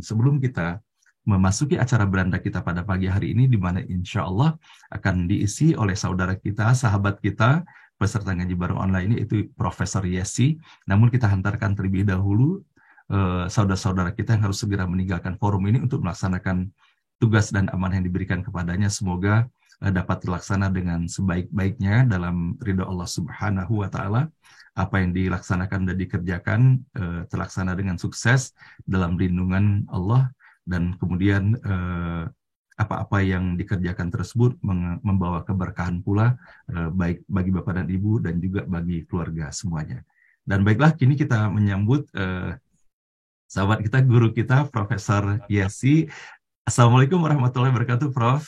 sebelum kita memasuki acara beranda kita pada pagi hari ini, di mana insya Allah akan diisi oleh saudara kita, sahabat kita, peserta ngaji bareng online ini, itu Profesor Yesi. Namun kita hantarkan terlebih dahulu saudara-saudara kita yang harus segera meninggalkan forum ini untuk melaksanakan tugas dan amanah yang diberikan kepadanya. Semoga dapat terlaksana dengan sebaik-baiknya dalam ridho Allah Subhanahu wa Ta'ala. Apa yang dilaksanakan dan dikerjakan terlaksana dengan sukses dalam lindungan Allah, dan kemudian apa-apa yang dikerjakan tersebut membawa keberkahan pula, baik bagi Bapak dan Ibu dan juga bagi keluarga semuanya. Dan baiklah, kini kita menyambut sahabat kita, guru kita, Profesor Yesi. Assalamualaikum warahmatullahi wabarakatuh, Prof.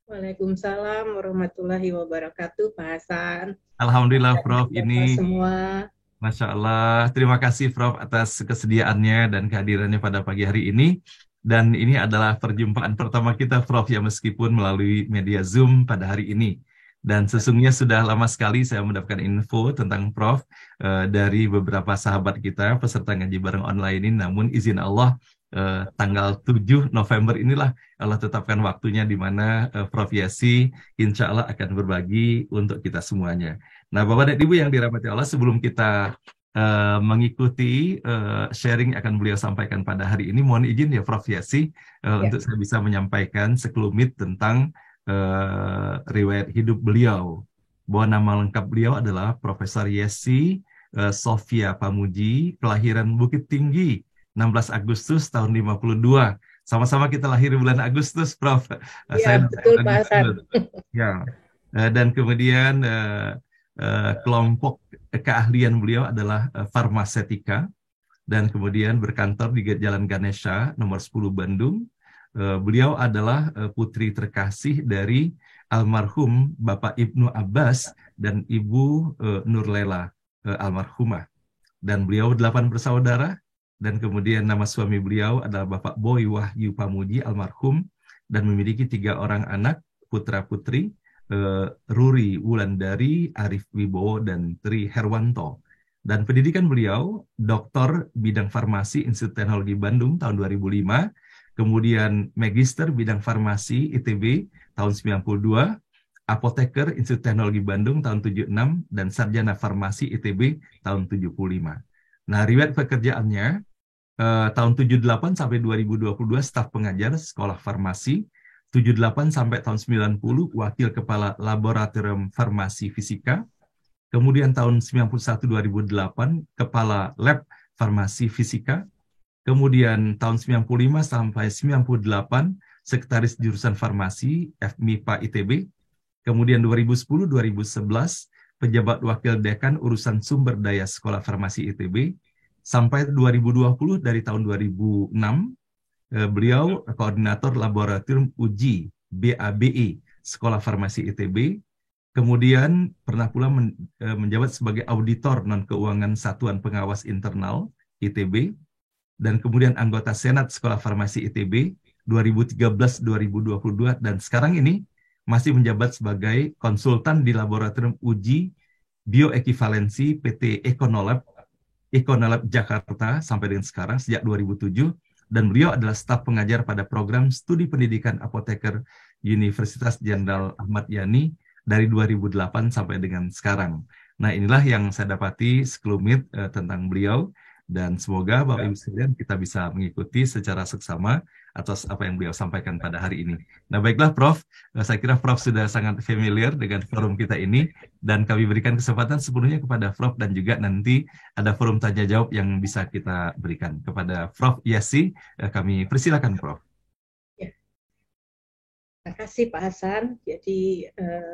Waalaikumsalam warahmatullahi wabarakatuh, Pak Hasan. Alhamdulillah, Prof. Bapak Ini semua. Masya Allah, terima kasih Prof atas kesediaannya dan kehadirannya pada pagi hari ini. Dan ini adalah perjumpaan pertama kita, Prof, ya, meskipun melalui media Zoom pada hari ini. Dan sesungguhnya sudah lama sekali saya mendapatkan info tentang Prof dari beberapa sahabat kita, peserta ngaji bareng online ini. Namun izin Allah, tanggal 7 November inilah Allah tetapkan waktunya di mana Prof Yesi insya Allah akan berbagi untuk kita semuanya. Nah, Bapak dan Ibu yang dirahmati Allah, sebelum kita mengikuti sharing akan beliau sampaikan pada hari ini, mohon izin ya Prof Yesi untuk saya bisa menyampaikan sekelumit tentang riwayat hidup beliau. Bahwa nama lengkap beliau adalah Profesor Yesi Sofia Pamuji, kelahiran Bukit Tinggi, 16 Agustus tahun 52. Sama-sama kita lahir bulan Agustus, Prof. Saya Iya, betul Pak Hasan. Agustus. Ya. Dan kemudian kelompok keahlian beliau adalah farmasetika, dan kemudian berkantor di Jalan Ganesha nomor 10 Bandung. Beliau adalah putri terkasih dari almarhum Bapak Ibnu Abbas dan Ibu Nurlela almarhumah. Dan beliau 8 bersaudara, dan kemudian nama suami beliau adalah Bapak Boy Wahyu Pamuji almarhum, dan memiliki 3 orang anak putra-putri, Ruri Wulandari, Arif Wibowo, dan Tri Herwanto. Dan pendidikan beliau, doktor bidang farmasi Institut Teknologi Bandung tahun 2005, kemudian magister bidang farmasi ITB tahun 92, apoteker Institut Teknologi Bandung tahun 76, dan sarjana farmasi ITB tahun 75. Nah, riwayat pekerjaannya, tahun 78 sampai 2022 staf pengajar sekolah farmasi, 78 sampai tahun 90 wakil kepala laboratorium farmasi fisika, kemudian tahun 91-2008 kepala lab farmasi fisika, kemudian tahun 95 sampai 98 sekretaris jurusan farmasi FMIPA ITB, kemudian 2010-2011 pejabat wakil dekan urusan sumber daya sekolah farmasi ITB, sampai 2020 dari tahun 2006 beliau koordinator laboratorium uji BABE Sekolah Farmasi ITB, kemudian pernah pula menjabat sebagai auditor non-keuangan Satuan Pengawas Internal ITB, dan kemudian anggota Senat Sekolah Farmasi ITB 2013-2022, dan sekarang ini masih menjabat sebagai konsultan di laboratorium uji bioekivalensi PT Econolab Jakarta sampai dengan sekarang sejak 2007. Dan beliau adalah staf pengajar pada program studi pendidikan apoteker Universitas Jenderal Ahmad Yani dari 2008 sampai dengan sekarang. Nah, inilah yang saya dapati sekelumit tentang beliau, dan semoga Bapak Ibu sekalian kita bisa mengikuti secara seksama atas apa yang beliau sampaikan pada hari ini. Nah, baiklah Prof, saya kira Prof sudah sangat familiar dengan forum kita ini, dan kami berikan kesempatan sepenuhnya kepada Prof, dan juga nanti ada forum tanya jawab yang bisa kita berikan kepada Prof Yesi. Kami persilakan Prof. Ya, terima kasih Pak Hasan. Jadi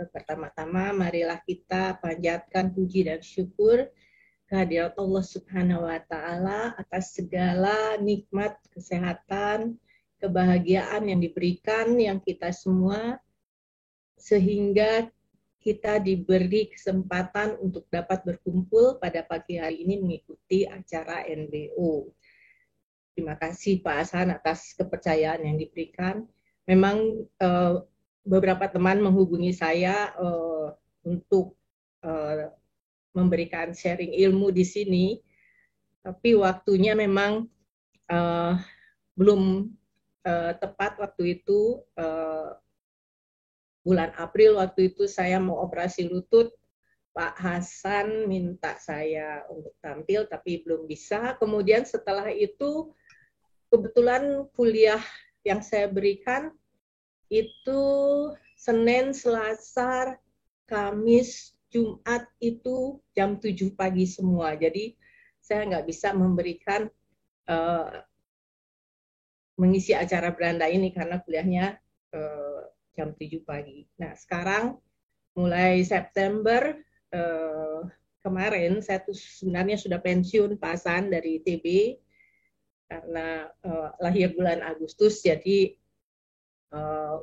pertama-tama marilah kita panjatkan puji dan syukur kehadirat Allah Subhanahu wa Ta'ala atas segala nikmat kesehatan, kebahagiaan yang diberikan yang kita semua, sehingga kita diberi kesempatan untuk dapat berkumpul pada pagi hari ini mengikuti acara NBO. Terima kasih Pak Hasan atas kepercayaan yang diberikan. Memang beberapa teman menghubungi saya untuk memberikan sharing ilmu di sini, tapi waktunya memang belum tepat waktu itu, bulan April waktu itu saya mau operasi lutut, Pak Hasan minta saya untuk tampil tapi belum bisa. Kemudian setelah itu kebetulan kuliah yang saya berikan itu Senin, Selasa, Kamis, Jumat itu jam 7 pagi semua. Jadi saya nggak bisa memberikan mengisi acara beranda ini karena kuliahnya jam 7 pagi. Nah, sekarang mulai September kemarin saya tuh sebenarnya sudah pensiun Pak Hasan dari ITB karena lahir bulan Agustus, jadi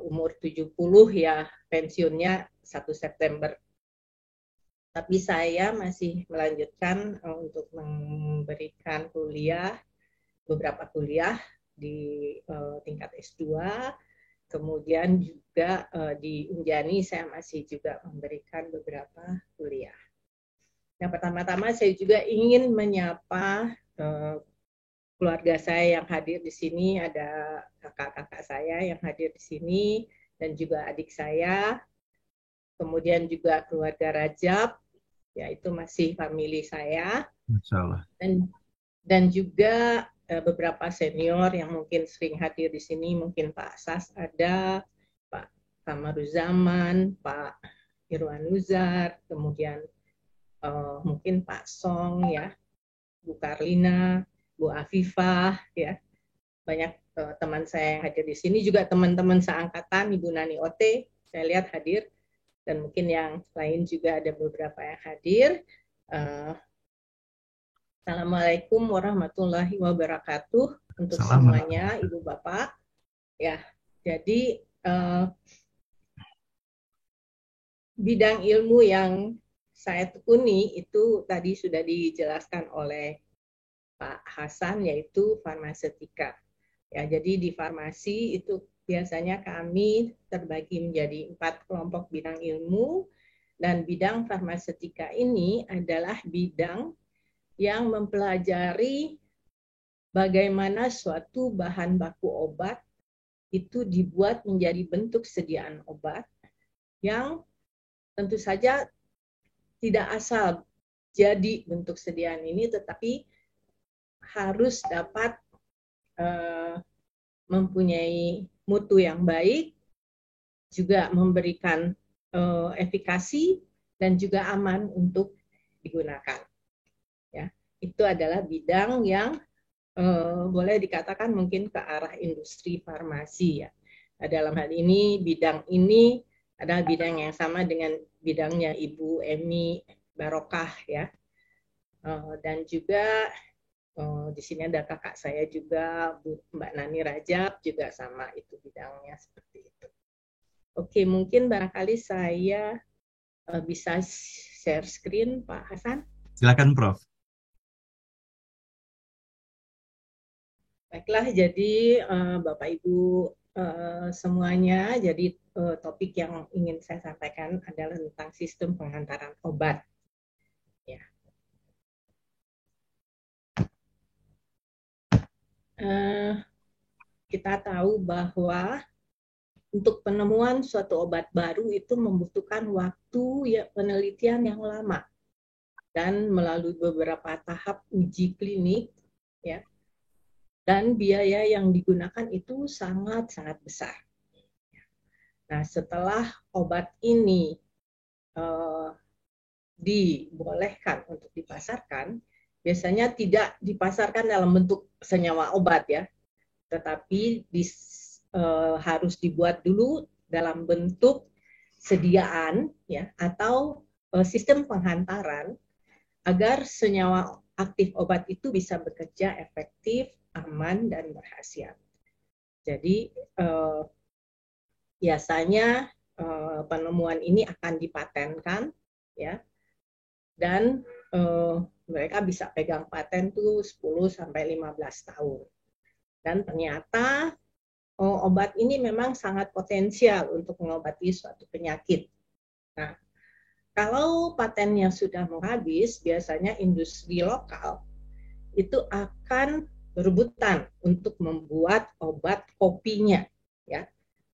umur 70 ya pensiunnya 1 September. Tapi saya masih melanjutkan untuk memberikan kuliah, beberapa kuliah di tingkat S2. Kemudian juga di Unjani saya masih juga memberikan beberapa kuliah. Yang pertama-tama saya juga ingin menyapa keluarga saya yang hadir di sini, ada kakak-kakak saya yang hadir di sini, dan juga adik saya, kemudian juga keluarga Rajab, yaitu masih famili saya, Insya Allah. dan juga beberapa senior yang mungkin sering hadir di sini, mungkin Pak Sas ada, Pak Kamaruzaman, Pak Irwan Nuzar, kemudian mungkin Pak Song ya, Bu Karlina, Bu Afifah ya, banyak teman saya yang hadir di sini, juga teman-teman seangkatan Ibu Nani Ote saya lihat hadir, dan mungkin yang lain juga ada beberapa yang hadir. Assalamualaikum warahmatullahi wabarakatuh untuk semuanya, Ibu Bapak. Ya, jadi bidang ilmu yang saya tekuni itu tadi sudah dijelaskan oleh Pak Hasan, yaitu farmasetika. Ya, jadi di farmasi itu biasanya kami terbagi menjadi 4 kelompok bidang ilmu, dan bidang farmasetika ini adalah bidang yang mempelajari bagaimana suatu bahan baku obat itu dibuat menjadi bentuk sediaan obat yang tentu saja tidak asal jadi bentuk sediaan ini, tetapi harus dapat mempunyai mutu yang baik, juga memberikan efikasi, dan juga aman untuk digunakan. Ya, itu adalah bidang yang boleh dikatakan mungkin ke arah industri farmasi ya. Nah, dalam hal ini bidang ini adalah bidang yang sama dengan bidangnya Ibu Emi Barokah ya. Dan juga di sini ada kakak saya juga, Mbak Nani Rajab, juga sama itu bidangnya seperti itu. Oke, mungkin barangkali saya bisa share screen, Pak Hasan. Silakan, Prof. Baiklah, jadi Bapak Ibu semuanya, jadi topik yang ingin saya sampaikan adalah tentang sistem pengantaran obat. Ya. Kita tahu bahwa untuk penemuan suatu obat baru itu membutuhkan waktu ya, penelitian yang lama dan melalui beberapa tahap uji klinik ya. Dan biaya yang digunakan itu sangat-sangat besar. Nah, setelah obat ini dibolehkan untuk dipasarkan, biasanya tidak dipasarkan dalam bentuk senyawa obat ya, tetapi harus dibuat dulu dalam bentuk sediaan ya, atau sistem penghantaran agar senyawa aktif obat itu bisa bekerja efektif, aman, dan berkhasiat. Jadi biasanya penemuan ini akan dipatenkan ya, dan mereka bisa pegang paten tuh 10-15 tahun. Dan ternyata obat ini memang sangat potensial untuk mengobati suatu penyakit. Nah, kalau patennya sudah mau habis, biasanya industri lokal itu akan berebutan untuk membuat obat kopinya, ya.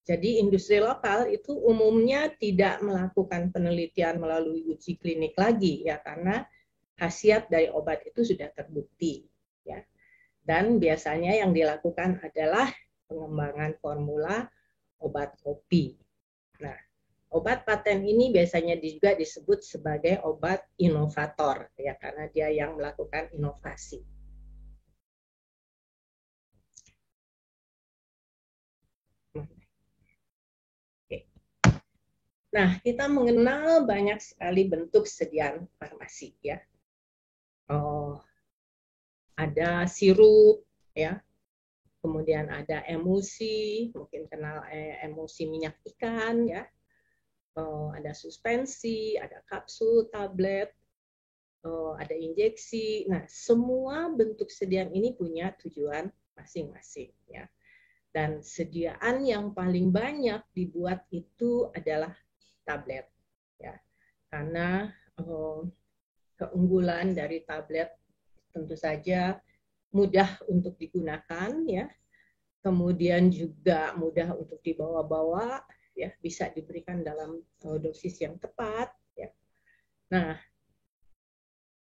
Jadi industri lokal itu umumnya tidak melakukan penelitian melalui uji klinik lagi, ya, karena khasiat dari obat itu sudah terbukti, ya. Dan biasanya yang dilakukan adalah pengembangan formula obat kopi. Nah, obat paten ini biasanya juga disebut sebagai obat inovator, ya, karena dia yang melakukan inovasi. Nah, kita mengenal banyak sekali bentuk sediaan farmasi, ya. Oh, ada sirup, ya. Kemudian ada emulsi, mungkin kenal emulsi minyak ikan, ya. Ada suspensi, ada kapsul, tablet, ada injeksi. Nah, semua bentuk sediaan ini punya tujuan masing-masing, ya. Dan sediaan yang paling banyak dibuat itu adalah tablet, ya. Karena keunggulan dari tablet tentu saja mudah untuk digunakan, ya. Kemudian juga mudah untuk dibawa-bawa, ya, bisa diberikan dalam dosis yang tepat, ya. Nah,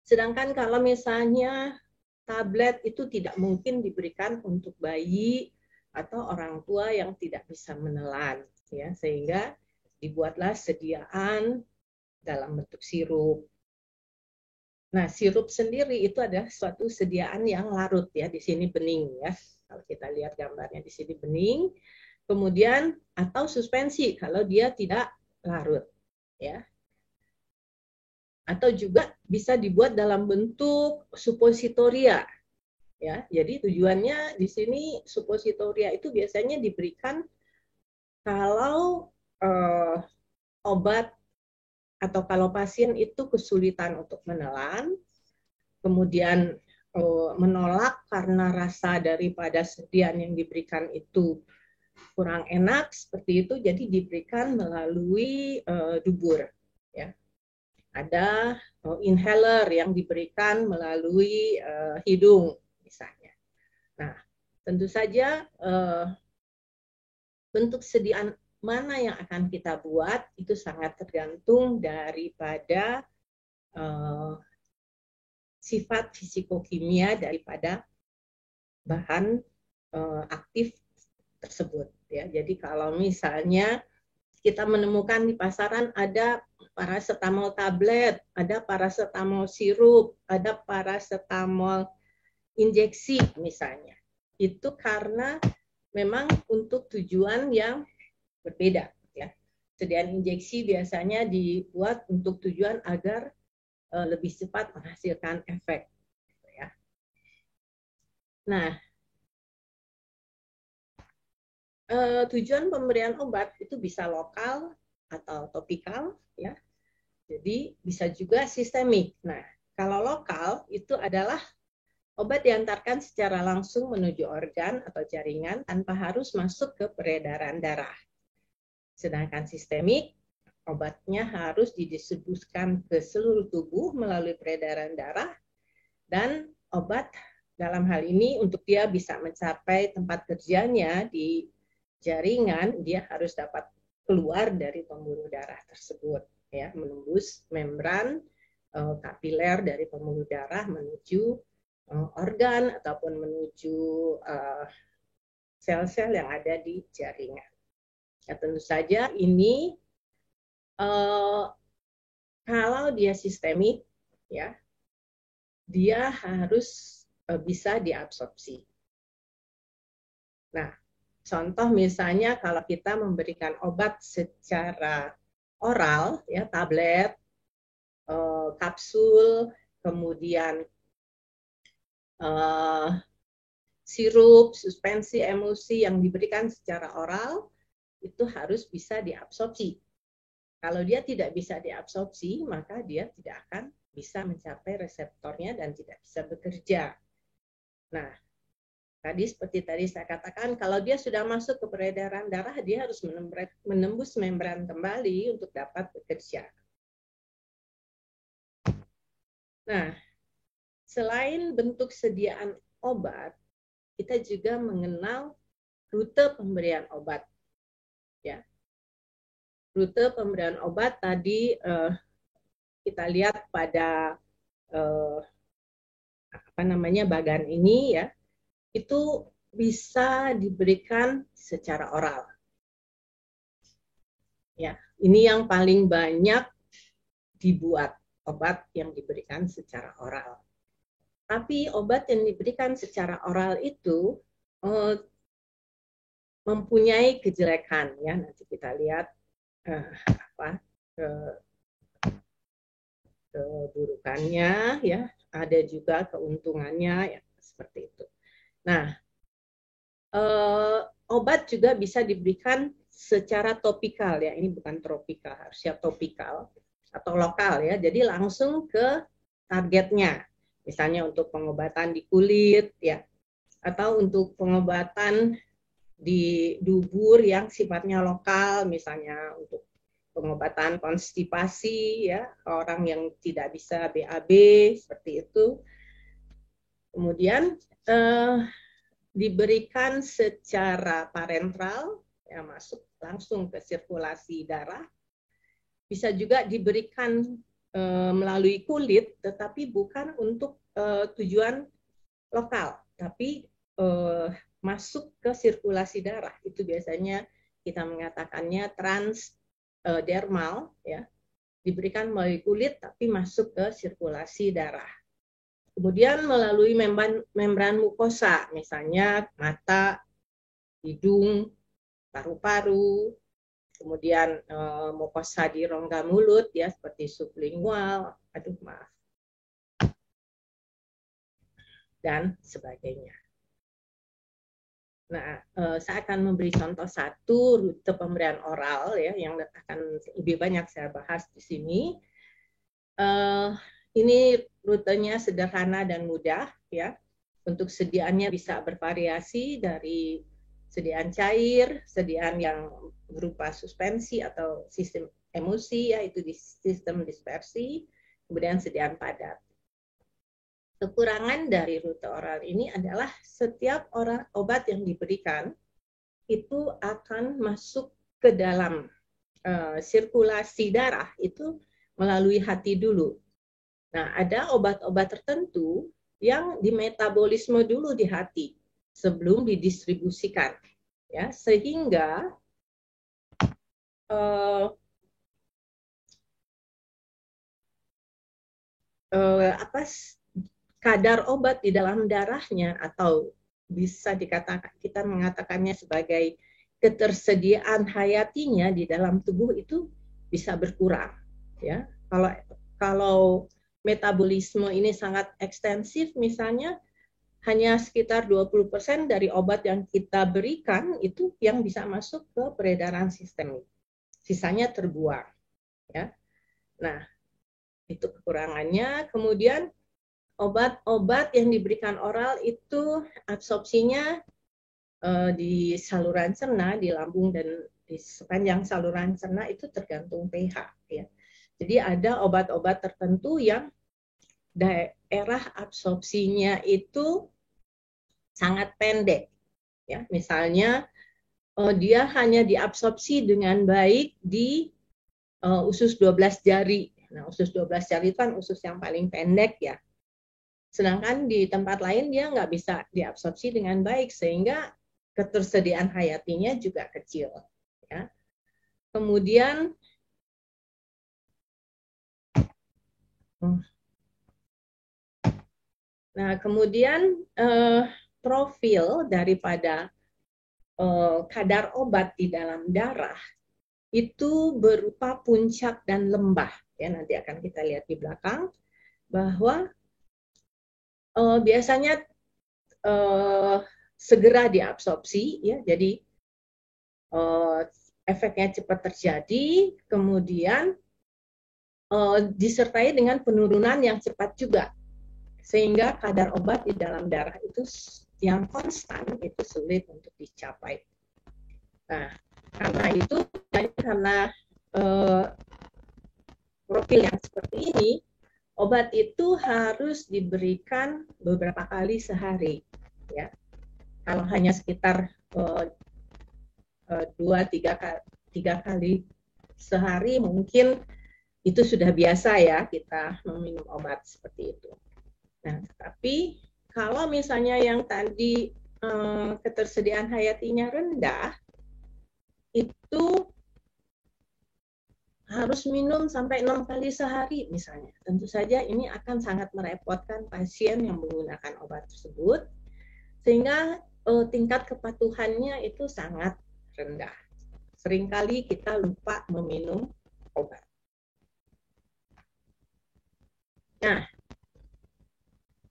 sedangkan kalau misalnya tablet itu tidak mungkin diberikan untuk bayi atau orang tua yang tidak bisa menelan, ya, sehingga dibuatlah sediaan dalam bentuk sirup. Nah, sirup sendiri itu adalah suatu sediaan yang larut, ya, di sini bening, ya. Kalau kita lihat gambarnya di sini bening, kemudian atau suspensi kalau dia tidak larut, ya. Atau juga bisa dibuat dalam bentuk suppositoria, ya. Jadi tujuannya di sini suppositoria itu biasanya diberikan kalau obat atau kalau pasien itu kesulitan untuk menelan, kemudian menolak karena rasa daripada sediaan yang diberikan itu kurang enak seperti itu, jadi diberikan melalui dubur, ya. Ada inhaler yang diberikan melalui hidung misalnya. Nah, tentu saja bentuk sediaan mana yang akan kita buat itu sangat tergantung daripada sifat fisikokimia daripada bahan aktif tersebut, ya. Jadi kalau misalnya kita menemukan di pasaran ada paracetamol tablet, ada paracetamol sirup, ada paracetamol injeksi misalnya. Itu karena memang untuk tujuan yang berbeda, ya. Sediaan injeksi biasanya dibuat untuk tujuan agar lebih cepat menghasilkan efek, ya. Nah, tujuan pemberian obat itu bisa lokal atau topikal, ya. Jadi bisa juga sistemik. Nah, kalau lokal itu adalah obat diantarkan secara langsung menuju organ atau jaringan tanpa harus masuk ke peredaran darah. Sedangkan sistemik, obatnya harus didistribusikan ke seluruh tubuh melalui peredaran darah, dan obat dalam hal ini untuk dia bisa mencapai tempat kerjanya di jaringan, dia harus dapat keluar dari pembuluh darah tersebut, ya, menembus membran kapiler dari pembuluh darah menuju organ ataupun menuju sel-sel yang ada di jaringan. Ya, tentu saja ini kalau dia sistemik, ya, dia harus bisa diabsorpsi. Nah, contoh misalnya kalau kita memberikan obat secara oral, ya, tablet, kapsul, kemudian sirup, suspensi, emulsi yang diberikan secara oral, itu harus bisa diabsorpsi. Kalau dia tidak bisa diabsorpsi, maka dia tidak akan bisa mencapai reseptornya dan tidak bisa bekerja. Nah, seperti tadi saya katakan, kalau dia sudah masuk ke peredaran darah, dia harus menembus membran kembali untuk dapat bekerja. Nah, selain bentuk sediaan obat, kita juga mengenal rute pemberian obat. Ya, rute pemberian obat tadi kita lihat pada bagan ini ya, itu bisa diberikan secara oral. Ya, ini yang paling banyak dibuat obat yang diberikan secara oral. Tapi obat yang diberikan secara oral itu mempunyai kejelekan ya. Nanti kita lihat keburukannya ya, ada juga keuntungannya ya, seperti itu. Nah, obat juga bisa diberikan secara topikal ya, ini bukan tropikal, harusnya topikal atau lokal ya, jadi langsung ke targetnya, misalnya untuk pengobatan di kulit ya, atau untuk pengobatan di dubur yang sifatnya lokal, misalnya untuk pengobatan konstipasi ya, orang yang tidak bisa BAB seperti itu. Kemudian diberikan secara parenteral ya, masuk langsung ke sirkulasi darah. Bisa juga diberikan melalui kulit, tetapi bukan untuk tujuan lokal, tapi masuk ke sirkulasi darah. Itu biasanya kita mengatakannya transdermal ya, diberikan melalui kulit tapi masuk ke sirkulasi darah. Kemudian melalui membran mukosa, misalnya mata, hidung, paru-paru, kemudian mukosa di rongga mulut ya, seperti sublingual, dan sebagainya. Nah, saya akan memberi contoh satu rute pemberian oral ya, yang akan lebih banyak saya bahas di sini. Ini rutenya sederhana dan mudah ya. Untuk sediaannya bisa bervariasi dari sediaan cair, sediaan yang berupa suspensi atau sistem emulsi, yaitu di sistem dispersi, kemudian sediaan padat. Kekurangan dari rute oral ini adalah setiap obat yang diberikan itu akan masuk ke dalam sirkulasi darah itu melalui hati dulu. Nah, ada obat-obat tertentu yang dimetabolisme dulu di hati sebelum didistribusikan, ya, sehingga kadar obat di dalam darahnya, atau bisa dikatakan, kita mengatakannya sebagai ketersediaan hayatinya di dalam tubuh itu bisa berkurang. Ya, kalau metabolisme ini sangat ekstensif, misalnya hanya sekitar 20% dari obat yang kita berikan itu yang bisa masuk ke peredaran sistemik. Sisanya terbuang. Ya. Nah, itu kekurangannya. Kemudian obat-obat yang diberikan oral itu absorpsinya di saluran cerna, di lambung dan di sepanjang saluran cerna itu tergantung pH. Ya. Jadi ada obat-obat tertentu yang daerah absorpsinya itu sangat pendek. Ya, misalnya dia hanya diabsorpsi dengan baik di usus 12 jari. Nah, usus 12 jari itu kan usus yang paling pendek ya. Sedangkan di tempat lain dia nggak bisa diabsorpsi dengan baik, sehingga ketersediaan hayatinya juga kecil. Ya. Kemudian profil daripada kadar obat di dalam darah itu berupa puncak dan lembah. Ya, nanti akan kita lihat di belakang bahwa biasanya segera diabsorpsi, ya, jadi efeknya cepat terjadi, kemudian disertai dengan penurunan yang cepat juga, sehingga kadar obat di dalam darah itu yang konstan itu sulit untuk dicapai. Nah, karena profil yang seperti ini, obat itu harus diberikan beberapa kali sehari, ya. Kalau hanya sekitar 2-3 kali sehari mungkin itu sudah biasa ya kita meminum obat seperti itu. Nah, tapi kalau misalnya yang tadi ketersediaan hayatinya rendah, itu harus minum sampai 6 kali sehari misalnya. Tentu saja ini akan sangat merepotkan pasien yang menggunakan obat tersebut, sehingga tingkat kepatuhannya itu sangat rendah. Seringkali kita lupa meminum obat. Nah,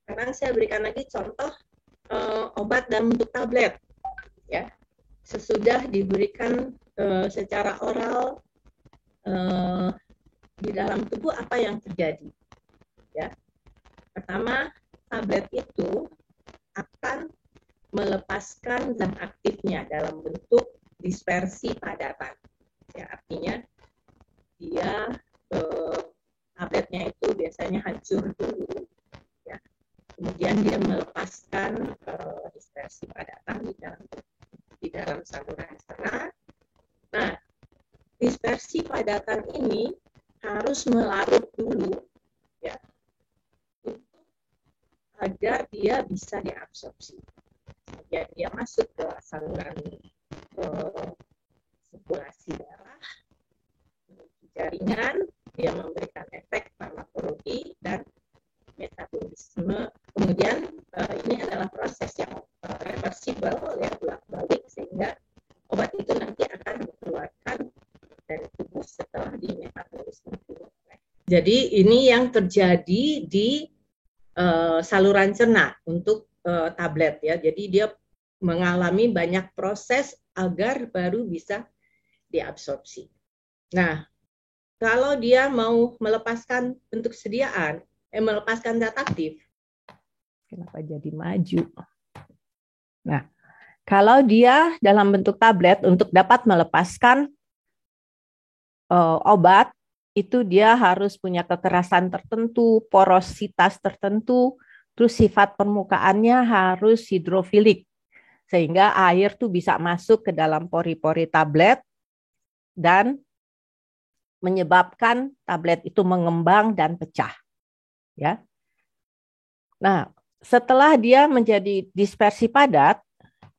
sekarang saya berikan lagi contoh obat dalam bentuk tablet. Ya, sesudah diberikan secara oral di dalam tubuh, apa yang terjadi? Ya, pertama, tablet itu akan melepaskan zat aktifnya dalam bentuk dispersi padatan. Ya, artinya dia tabletnya itu biasanya hancur dulu, ya. Kemudian dia melepaskan dispersi padatan di dalam saluran cerna. Nah, dispersi padatan ini harus melarut dulu, ya, agar dia bisa diabsorpsi. Kemudian dia masuk ke saluran sirkulasi darah, jaringan, dia memberikan efek farmakologi dan metabolisme. Kemudian ini adalah proses yang reversible, ya, bolak-balik, sehingga obat itu nanti akan dikeluarkan dari tubuh setelah dimetabolisme. Jadi ini yang terjadi di saluran cerna untuk tablet, ya. Jadi dia mengalami banyak proses agar baru bisa diabsorpsi. Nah, kalau dia mau melepaskan bentuk sediaan, melepaskan zat aktif, kenapa jadi maju? Nah, kalau dia dalam bentuk tablet untuk dapat melepaskan obat, itu dia harus punya kekerasan tertentu, porositas tertentu, terus sifat permukaannya harus hidrofilik, sehingga air tuh bisa masuk ke dalam pori-pori tablet dan menyebabkan tablet itu mengembang dan pecah. Ya. Nah, setelah dia menjadi dispersi padat,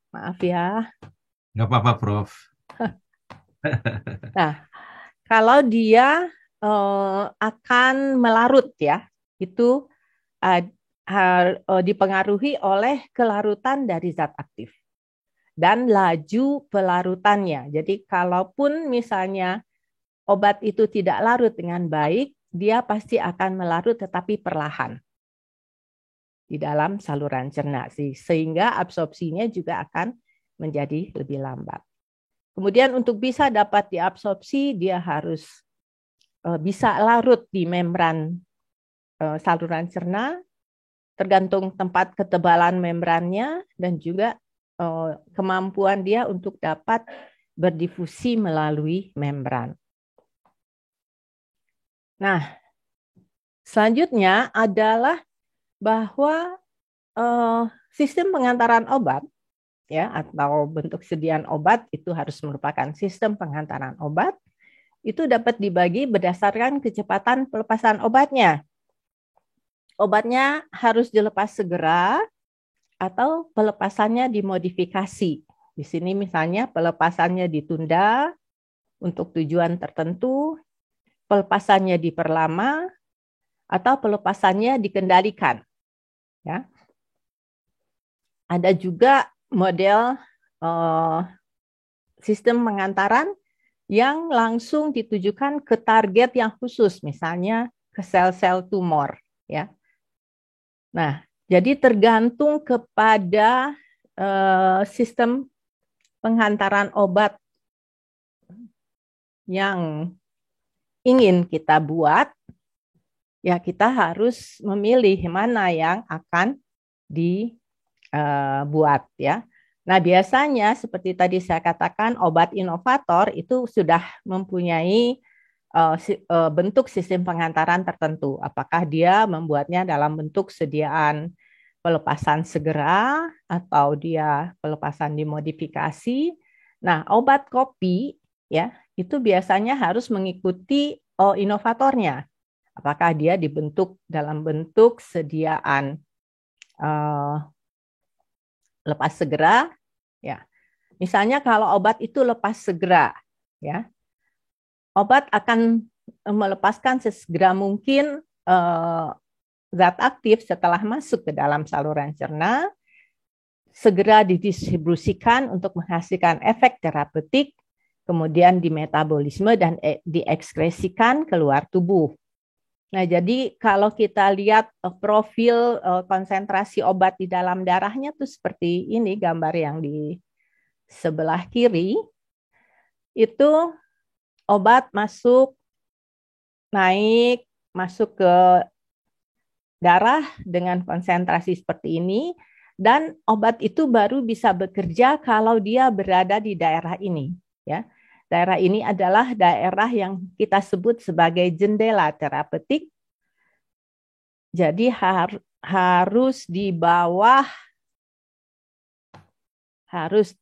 maaf ya. Nggak apa-apa, Prof. Nah, kalau dia akan melarut, ya, itu dipengaruhi oleh kelarutan dari zat aktif dan laju pelarutannya. Jadi kalaupun misalnya obat itu tidak larut dengan baik, dia pasti akan melarut tetapi perlahan di dalam saluran cerna, sehingga absorpsinya juga akan menjadi lebih lambat. Kemudian untuk bisa dapat diabsorpsi, dia harus bisa larut di membran saluran cerna, tergantung tempat ketebalan membrannya dan juga kemampuan dia untuk dapat berdifusi melalui membran. Nah, selanjutnya adalah bahwa sistem pengantaran obat, ya, atau bentuk sediaan obat itu harus merupakan sistem pengantaran obat, itu dapat dibagi berdasarkan kecepatan pelepasan obatnya. Obatnya harus dilepas segera atau pelepasannya dimodifikasi. Di sini misalnya pelepasannya ditunda untuk tujuan tertentu, pelepasannya diperlama, atau pelepasannya dikendalikan. Ya. Ada juga model sistem pengantaran yang langsung ditujukan ke target yang khusus, misalnya ke sel-sel tumor, ya. Nah, jadi tergantung kepada sistem penghantaran obat yang ingin kita buat, ya kita harus memilih mana yang akan dibuat, ya. Nah, biasanya seperti tadi saya katakan, obat inovator itu sudah mempunyai bentuk sistem pengantaran tertentu. Apakah dia membuatnya dalam bentuk sediaan pelepasan segera atau dia pelepasan dimodifikasi. Nah, obat kopi ya itu biasanya harus mengikuti inovatornya. Apakah dia dibentuk dalam bentuk sediaan lepas segera, ya. Misalnya kalau obat itu lepas segera, ya, obat akan melepaskan sesegera mungkin zat aktif setelah masuk ke dalam saluran cerna, segera didistribusikan untuk menghasilkan efek terapeutik, kemudian dimetabolisme dan diekskresikan keluar tubuh. Nah, jadi kalau kita lihat profil konsentrasi obat di dalam darahnya tuh seperti ini gambar yang di sebelah kiri. Itu obat naik masuk ke darah dengan konsentrasi seperti ini, dan obat itu baru bisa bekerja kalau dia berada di daerah ini, ya. Daerah ini adalah daerah yang kita sebut sebagai jendela terapeutik. Jadi harus di bawah, harus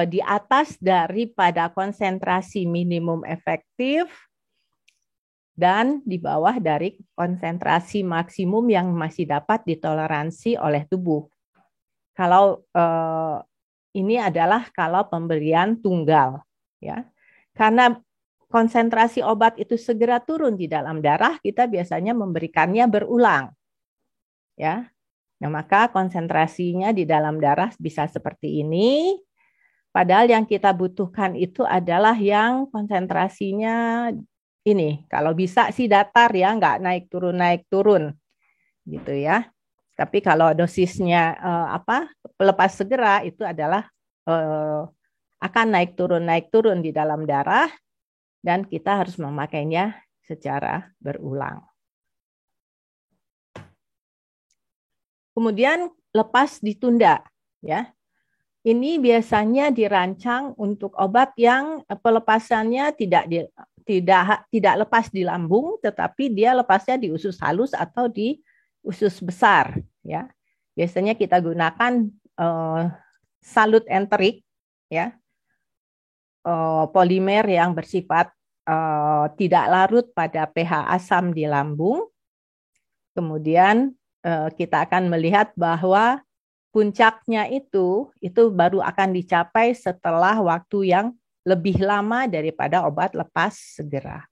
di atas daripada konsentrasi minimum efektif dan di bawah dari konsentrasi maksimum yang masih dapat ditoleransi oleh tubuh. Kalau ini adalah kalau pemberian tunggal, ya. Karena konsentrasi obat itu segera turun di dalam darah, kita biasanya memberikannya berulang, ya. Nah, maka konsentrasinya di dalam darah bisa seperti ini. Padahal yang kita butuhkan itu adalah yang konsentrasinya ini. Kalau bisa sih datar ya, nggak naik turun gitu ya. Tapi kalau dosisnya pelepas segera itu adalah akan naik turun di dalam darah dan kita harus memakainya secara berulang. Kemudian lepas ditunda, ya. Ini biasanya dirancang untuk obat yang pelepasannya tidak lepas di lambung, tetapi dia lepasnya di usus halus atau di usus besar. Ya, biasanya kita gunakan salut enterik, ya, polimer yang bersifat tidak larut pada pH asam di lambung. Kemudian kita akan melihat bahwa puncaknya itu baru akan dicapai setelah waktu yang lebih lama daripada obat lepas segera.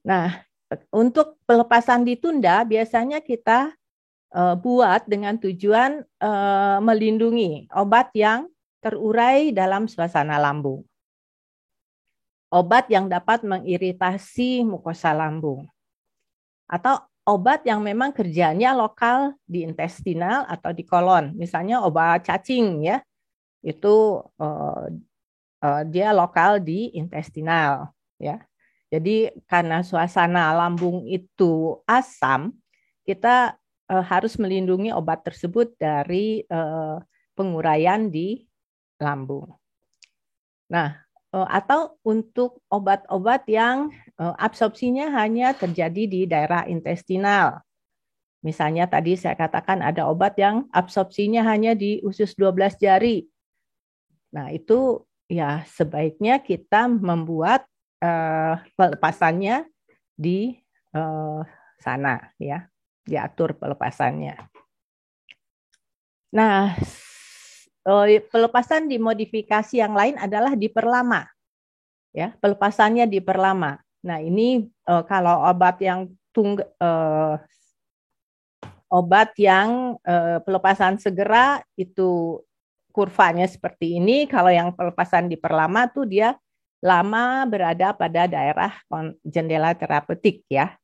Nah, untuk pelepasan ditunda biasanya kita buat dengan tujuan melindungi obat yang terurai dalam suasana lambung. Obat yang dapat mengiritasi mukosa lambung. Atau obat yang memang kerjanya lokal di intestinal atau di kolon, misalnya obat cacing ya, itu dia lokal di intestinal ya. Jadi karena suasana lambung itu asam, kita harus melindungi obat tersebut dari penguraian di lambung. Nah, atau untuk obat-obat yang absorpsinya hanya terjadi di daerah intestinal. Misalnya tadi saya katakan ada obat yang absorpsinya hanya di usus 12 jari. Nah, itu ya sebaiknya kita membuat pelepasannya di sana ya, diatur pelepasannya. Nah, pelepasan dimodifikasi yang lain adalah diperlama. Ya, pelepasannya diperlama. Nah, ini kalau obat yang pelepasan segera itu kurvanya seperti ini. Kalau yang pelepasan diperlama tuh dia lama berada pada daerah jendela terapeutik ya.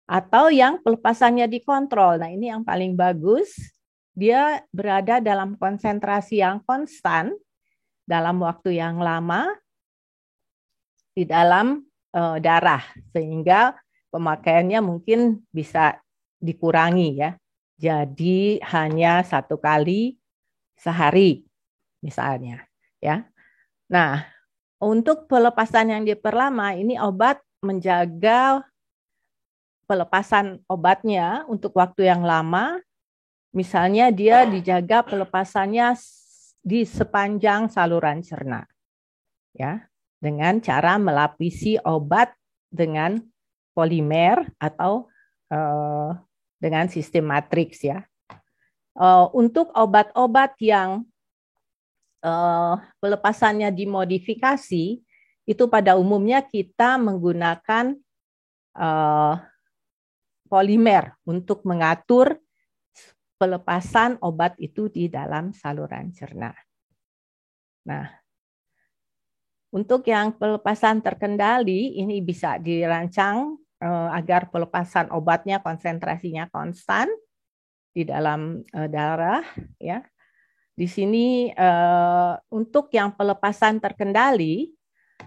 Atau yang pelepasannya dikontrol. Nah, ini yang paling bagus. Dia berada dalam konsentrasi yang konstan dalam waktu yang lama di dalam darah, sehingga pemakaiannya mungkin bisa dikurangi ya. Jadi hanya 1 kali sehari misalnya ya. Nah, untuk pelepasan yang diperlama ini obat menjaga pelepasan obatnya untuk waktu yang lama, misalnya dia dijaga pelepasannya di sepanjang saluran cerna, ya, dengan cara melapisi obat dengan polimer atau dengan sistem matriks, ya. Untuk obat-obat yang pelepasannya dimodifikasi, itu pada umumnya kita menggunakan polimer untuk mengatur pelepasan obat itu di dalam saluran cerna. Nah, untuk yang pelepasan terkendali, ini bisa dirancang agar pelepasan obatnya konsentrasinya konstan di dalam darah, ya. Di sini untuk yang pelepasan terkendali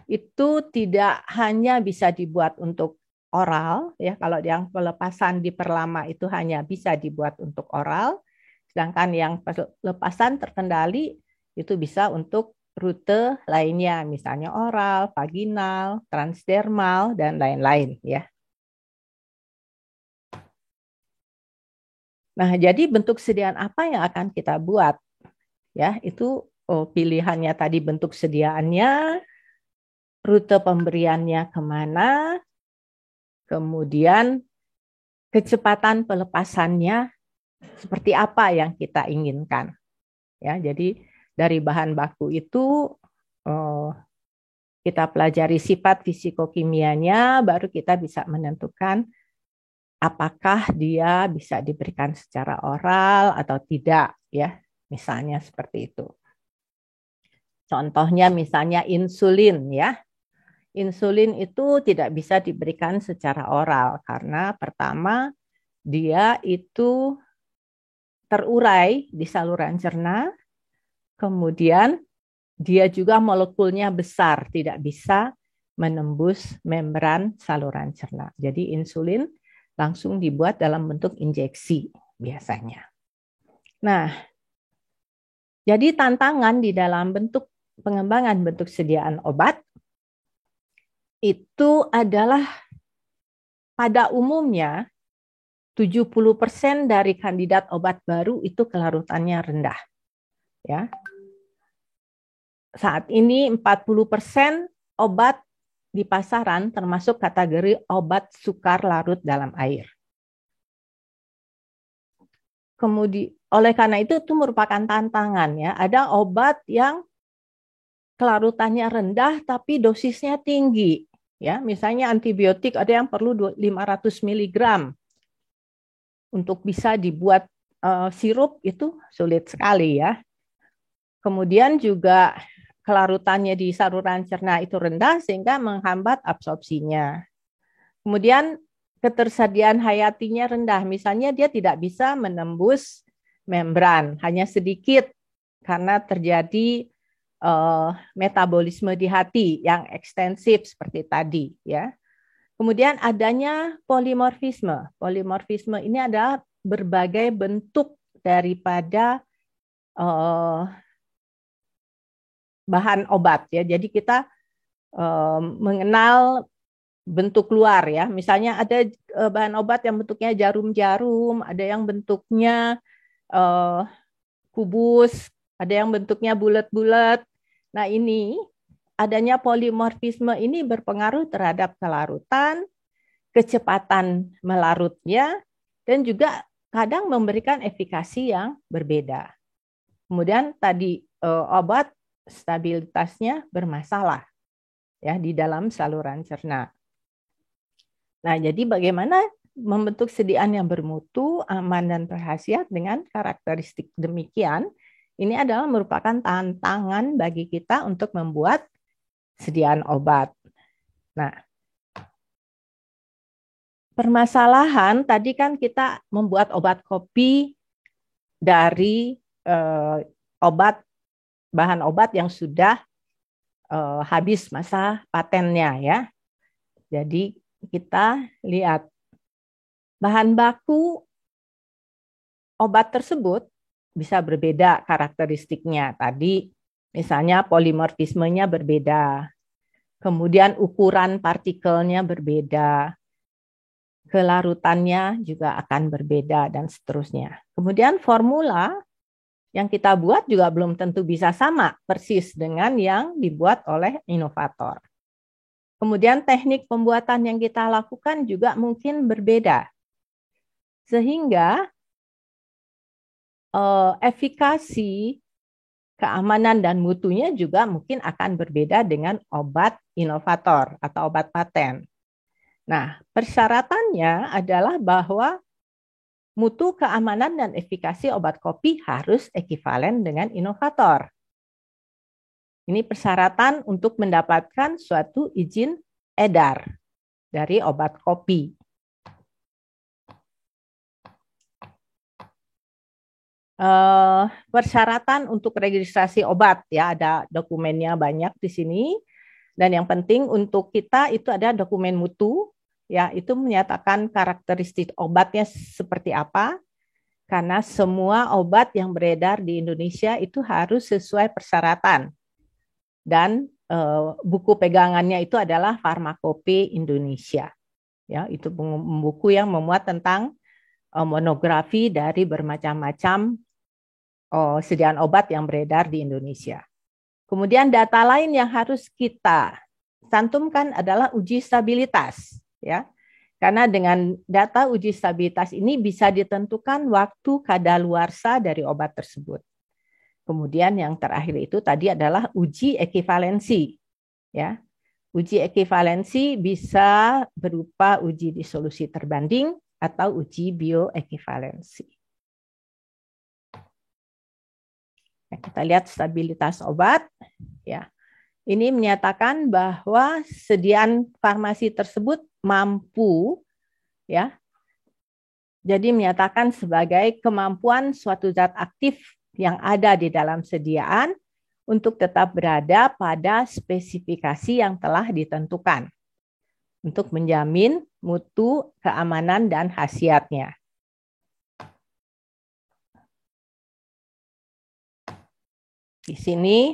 itu tidak hanya bisa dibuat untuk oral, ya. Kalau yang pelepasan diperlama itu hanya bisa dibuat untuk oral, sedangkan yang pelepasan terkendali itu bisa untuk rute lainnya, misalnya oral, vaginal, transdermal, dan lain-lain, ya. Nah, jadi bentuk sediaan apa yang akan kita buat? Ya, itu pilihannya tadi bentuk sediaannya, rute pemberiannya kemana, kemudian kecepatan pelepasannya seperti apa yang kita inginkan. Ya, jadi dari bahan baku itu kita pelajari sifat fisikokimianya, baru kita bisa menentukan apakah dia bisa diberikan secara oral atau tidak, ya. Misalnya seperti itu. Contohnya misalnya insulin, ya. Insulin itu tidak bisa diberikan secara oral karena pertama dia itu terurai di saluran cerna, kemudian dia juga molekulnya besar, tidak bisa menembus membran saluran cerna. Jadi insulin langsung dibuat dalam bentuk injeksi biasanya. Nah, jadi tantangan di dalam bentuk pengembangan bentuk sediaan obat itu adalah pada umumnya 70% dari kandidat obat baru itu kelarutannya rendah. Ya. Saat ini 40% obat di pasaran termasuk kategori obat sukar larut dalam air. Kemudian oleh karena itu merupakan tantangan, ya. Ada obat yang kelarutannya rendah tapi dosisnya tinggi, ya. Misalnya antibiotik ada yang perlu 500 mg untuk bisa dibuat sirup, itu sulit sekali, ya. Kemudian juga kelarutannya di saluran cerna itu rendah sehingga menghambat absorpsinya. Kemudian ketersediaan hayatinya rendah, misalnya dia tidak bisa menembus membran, hanya sedikit karena terjadi metabolisme di hati yang ekstensif seperti tadi, ya. Kemudian adanya polimorfisme. Polimorfisme ini adalah berbagai bentuk daripada bahan obat, ya. Jadi kita mengenal bentuk luar, ya. Misalnya ada bahan obat yang bentuknya jarum-jarum, ada yang bentuknya kubus, ada yang bentuknya bulat-bulat. Nah, ini adanya polimorfisme ini berpengaruh terhadap kelarutan, kecepatan melarutnya, dan juga kadang memberikan efikasi yang berbeda. Kemudian tadi obat stabilitasnya bermasalah, ya, di dalam saluran cerna. Nah, jadi bagaimana membentuk sediaan yang bermutu, aman, dan berkhasiat dengan karakteristik demikian, ini adalah merupakan tantangan bagi kita untuk membuat sediaan obat. Nah, permasalahan tadi kan kita membuat obat kopi dari bahan obat yang sudah habis masa patennya, ya. Jadi kita lihat bahan baku obat tersebut bisa berbeda karakteristiknya. Tadi misalnya polimorfismenya berbeda, kemudian ukuran partikelnya berbeda, kelarutannya juga akan berbeda dan seterusnya. Kemudian formula yang kita buat juga belum tentu bisa sama persis dengan yang dibuat oleh inovator. Kemudian teknik pembuatan yang kita lakukan juga mungkin berbeda. Sehingga efikasi, keamanan dan mutunya juga mungkin akan berbeda dengan obat inovator atau obat paten. Nah, persyaratannya adalah bahwa mutu, keamanan, dan efikasi obat kopi harus ekivalen dengan inovator. Ini persyaratan untuk mendapatkan suatu izin edar dari obat kopi. Persyaratan untuk registrasi obat, ya, ada dokumennya banyak di sini. Dan yang penting untuk kita itu ada dokumen mutu, ya, itu menyatakan karakteristik obatnya seperti apa. Karena semua obat yang beredar di Indonesia itu harus sesuai persyaratan. Dan buku pegangannya itu adalah Farmakope Indonesia. Ya, itu buku yang memuat tentang monografi dari bermacam-macam sediaan obat yang beredar di Indonesia. Kemudian data lain yang harus kita cantumkan adalah uji stabilitas, ya. Karena dengan data uji stabilitas ini bisa ditentukan waktu kadaluarsa dari obat tersebut. Kemudian yang terakhir itu tadi adalah uji ekivalensi, ya. Uji ekivalensi bisa berupa uji disolusi terbanding atau uji bioekivalensi. Nah, kita lihat stabilitas obat, ya. Ini menyatakan bahwa sediaan farmasi tersebut mampu, ya. Jadi menyatakan sebagai kemampuan suatu zat aktif yang ada di dalam sediaan untuk tetap berada pada spesifikasi yang telah ditentukan untuk menjamin mutu, keamanan, dan khasiatnya. Di sini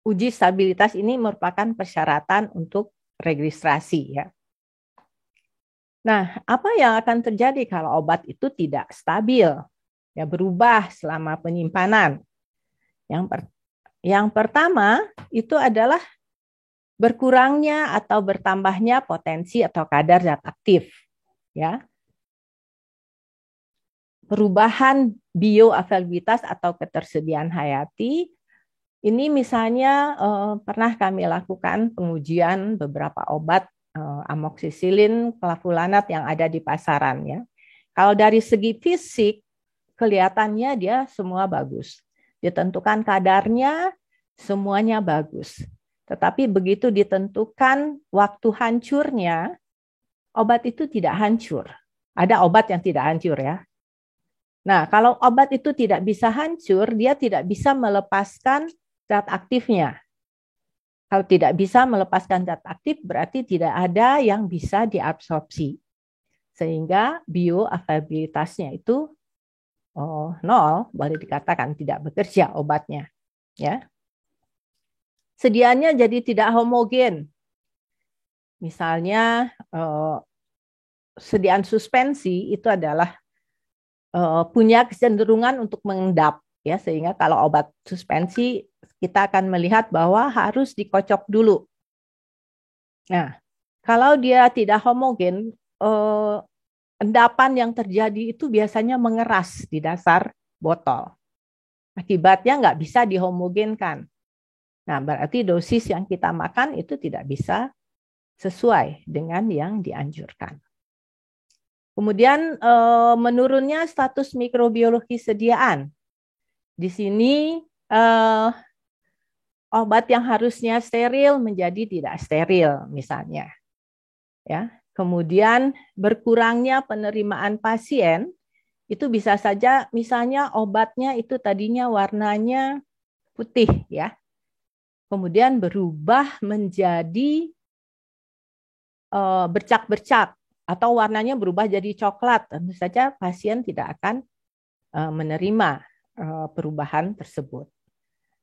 uji stabilitas ini merupakan persyaratan untuk registrasi, ya. Nah, apa yang akan terjadi kalau obat itu tidak stabil, ya, berubah selama penyimpanan? Yang pertama itu adalah berkurangnya atau bertambahnya potensi atau kadar zat aktif, ya. Perubahan bioavailabilitas atau ketersediaan hayati. Ini misalnya pernah kami lakukan pengujian beberapa obat amoksisilin, clavulanat yang ada di pasaran, ya. Kalau dari segi fisik kelihatannya dia semua bagus. Ditentukan kadarnya semuanya bagus. Tetapi begitu ditentukan waktu hancurnya, obat itu tidak hancur. Ada obat yang tidak hancur, ya. Nah, kalau obat itu tidak bisa hancur, dia tidak bisa melepaskan zat aktifnya. Kalau tidak bisa melepaskan zat aktif, berarti tidak ada yang bisa diabsorpsi. Sehingga bioavailabilitasnya itu nol, boleh dikatakan tidak bekerja obatnya, ya. Sediaannya jadi tidak homogen. Misalnya sediaan suspensi itu adalah punya kecenderungan untuk mengendap, ya, sehingga kalau obat suspensi kita akan melihat bahwa harus dikocok dulu. Nah, kalau dia tidak homogen, endapan yang terjadi itu biasanya mengeras di dasar botol. Akibatnya nggak bisa dihomogenkan. Nah, berarti dosis yang kita makan itu tidak bisa sesuai dengan yang dianjurkan. Kemudian menurunnya status mikrobiologi sediaan. Di sini obat yang harusnya steril menjadi tidak steril, misalnya, ya. Kemudian berkurangnya penerimaan pasien itu bisa saja misalnya obatnya itu tadinya warnanya putih, ya. Kemudian berubah menjadi bercak-bercak atau warnanya berubah jadi coklat. Tentu saja pasien tidak akan menerima perubahan tersebut.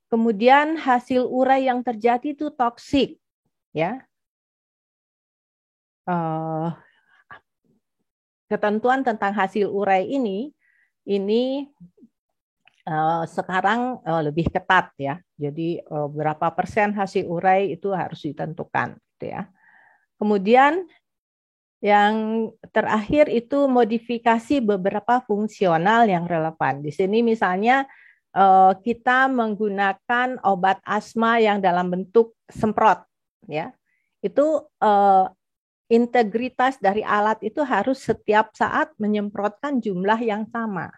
Kemudian hasil urai yang terjadi itu toksik, ya. ketentuan tentang hasil urai ini sekarang lebih ketat ya. Jadi berapa persen hasil urai itu harus ditentukan, gitu ya. Kemudian yang terakhir itu modifikasi beberapa fungsional yang relevan. Di sini misalnya kita menggunakan obat asma yang dalam bentuk semprot, ya. Itu integritas dari alat itu harus setiap saat menyemprotkan jumlah yang sama.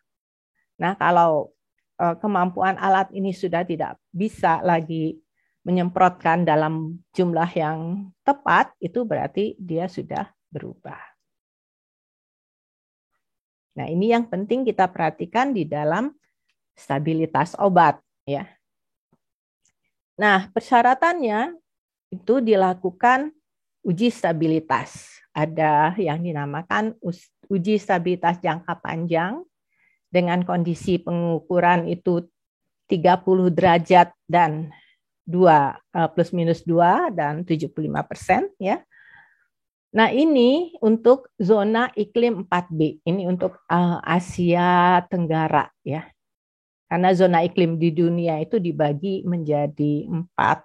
Nah, kalau kemampuan alat ini sudah tidak bisa lagi menyemprotkan dalam jumlah yang tepat, itu berarti dia sudah berubah. Nah, ini yang penting kita perhatikan di dalam stabilitas obat, ya. Nah, persyaratannya itu dilakukan uji stabilitas. Ada yang dinamakan uji stabilitas jangka panjang dengan kondisi pengukuran itu 30 derajat dan 2 plus minus 2 dan 75%, ya. Nah, ini untuk zona iklim 4B. Ini untuk Asia Tenggara, ya. Karena zona iklim di dunia itu dibagi menjadi 4.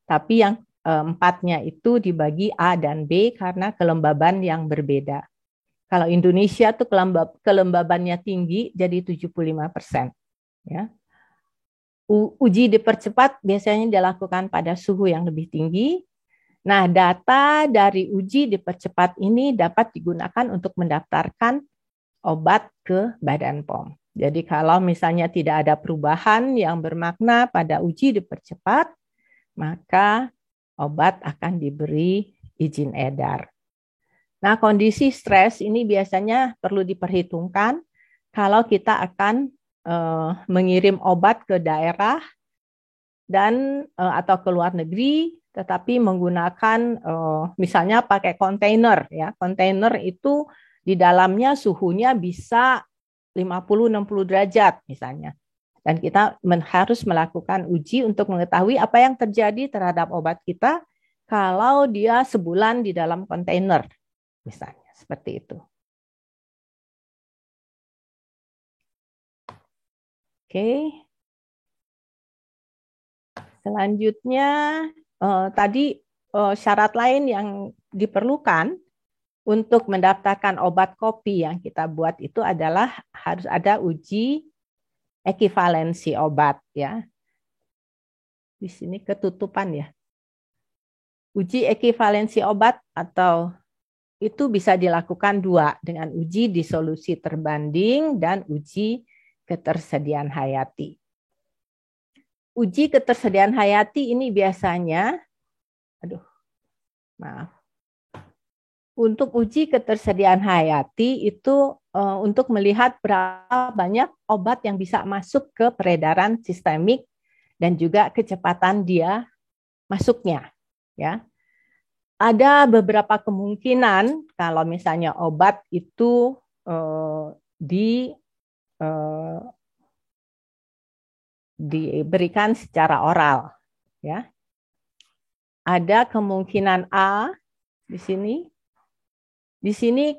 Tapi yang 4-nya itu dibagi A dan B karena kelembaban yang berbeda. Kalau Indonesia tuh kelembabannya tinggi jadi 75%, ya. Uji dipercepat biasanya dilakukan pada suhu yang lebih tinggi. Nah, data dari uji dipercepat ini dapat digunakan untuk mendaftarkan obat ke Badan POM. Jadi kalau misalnya tidak ada perubahan yang bermakna pada uji dipercepat, maka obat akan diberi izin edar. Nah, kondisi stres ini biasanya perlu diperhitungkan kalau kita akan mengirim obat ke daerah dan atau ke luar negeri, tetapi menggunakan misalnya pakai kontainer, ya. Kontainer itu di dalamnya suhunya bisa 50-60 derajat misalnya. Dan kita harus melakukan uji untuk mengetahui apa yang terjadi terhadap obat kita kalau dia sebulan di dalam kontainer, misalnya seperti itu. Oke. Selanjutnya tadi syarat lain yang diperlukan untuk mendaftarkan obat kopi yang kita buat itu adalah harus ada uji ekivalensi obat, ya. Di sini ketutupan, ya. Uji ekivalensi obat atau itu bisa dilakukan 2 dengan uji disolusi terbanding dan uji ketersediaan hayati. Uji ketersediaan hayati ini biasanya, untuk uji ketersediaan hayati itu untuk melihat berapa banyak obat yang bisa masuk ke peredaran sistemik dan juga kecepatan dia masuknya, ya. Ada beberapa kemungkinan kalau misalnya obat itu diberikan secara oral, ya. Ada kemungkinan A di sini. Di sini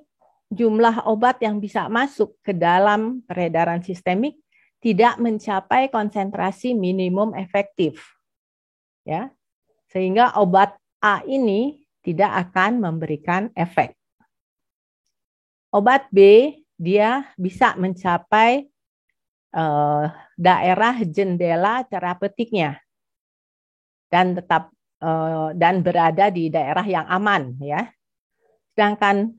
jumlah obat yang bisa masuk ke dalam peredaran sistemik tidak mencapai konsentrasi minimum efektif, ya. Sehingga obat A ini tidak akan memberikan efek. Obat B dia bisa mencapai daerah jendela terapeutiknya dan tetap dan berada di daerah yang aman, ya. Sedangkan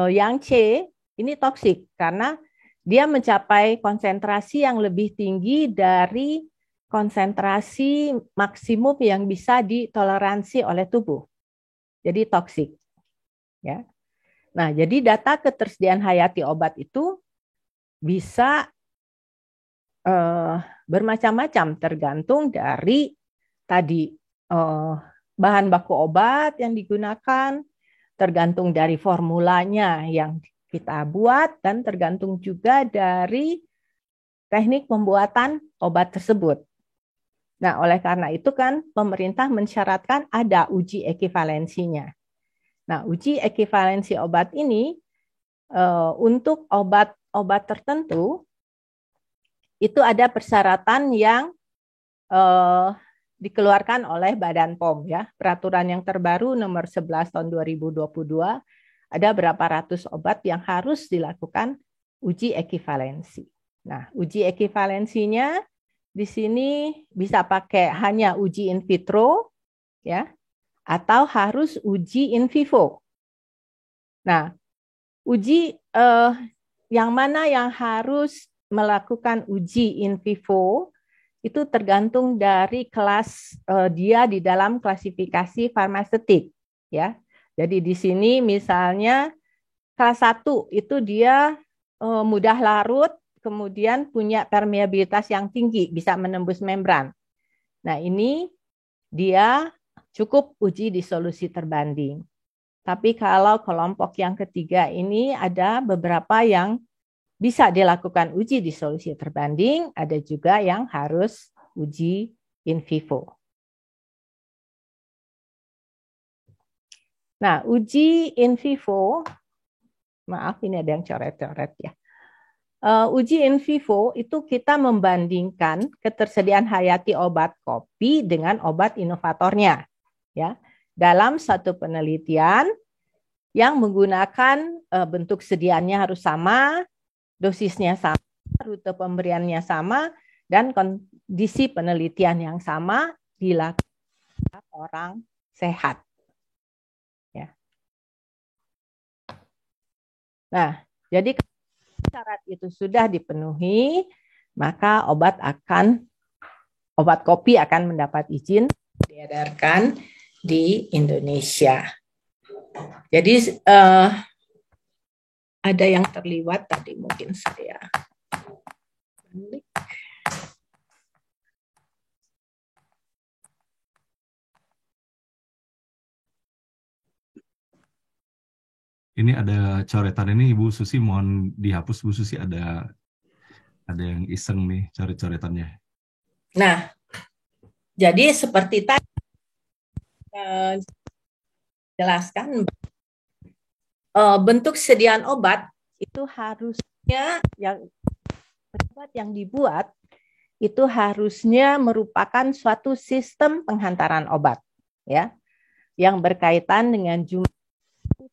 yang C ini toksik karena dia mencapai konsentrasi yang lebih tinggi dari konsentrasi maksimum yang bisa ditoleransi oleh tubuh. Jadi toksik, ya. Nah, jadi data ketersediaan hayati obat itu bisa bermacam-macam tergantung dari tadi bahan baku obat yang digunakan, tergantung dari formulanya yang kita buat, dan tergantung juga dari teknik pembuatan obat tersebut. Nah, oleh karena itu kan pemerintah mensyaratkan ada uji ekivalensinya. Nah, uji ekivalensi obat ini untuk obat-obat tertentu itu ada persyaratan yang dikeluarkan oleh Badan POM ya. Peraturan yang terbaru nomor 11 tahun 2022 ada berapa ratus obat yang harus dilakukan uji ekivalensi. Nah, uji ekivalensinya di sini bisa pakai hanya uji in vitro ya atau harus uji in vivo. Nah, uji yang mana yang harus melakukan uji in vivo itu tergantung dari kelas dia di dalam klasifikasi farmaseutik ya. Jadi di sini misalnya kelas 1 itu dia mudah larut, kemudian punya permeabilitas yang tinggi, bisa menembus membran. Nah, ini dia cukup uji di solusi terbanding. Tapi kalau kelompok yang ketiga ini ada beberapa yang bisa dilakukan uji di solusi terbanding, ada juga yang harus uji in vivo. Nah, uji in vivo, maaf ini ada yang coret-coret ya. Uji in vivo itu kita membandingkan ketersediaan hayati obat kopi dengan obat inovatornya, ya. Dalam satu penelitian yang menggunakan bentuk sediaannya harus sama, dosisnya sama, rute pemberiannya sama, dan kondisi penelitian yang sama dilakukan orang sehat. Ya. Nah, jadi syarat itu sudah dipenuhi, maka obat kopi akan mendapat izin diedarkan di Indonesia. Jadi ada yang terlibat tadi, mungkin saya balik. Ini ada coretan ini, Ibu Susi, mohon dihapus, Bu Susi, ada yang iseng nih coret-coretannya. Nah, jadi seperti tadi jelaskan, bentuk sediaan obat itu harusnya obat yang dibuat itu harusnya merupakan suatu sistem penghantaran obat, ya, yang berkaitan dengan jumlah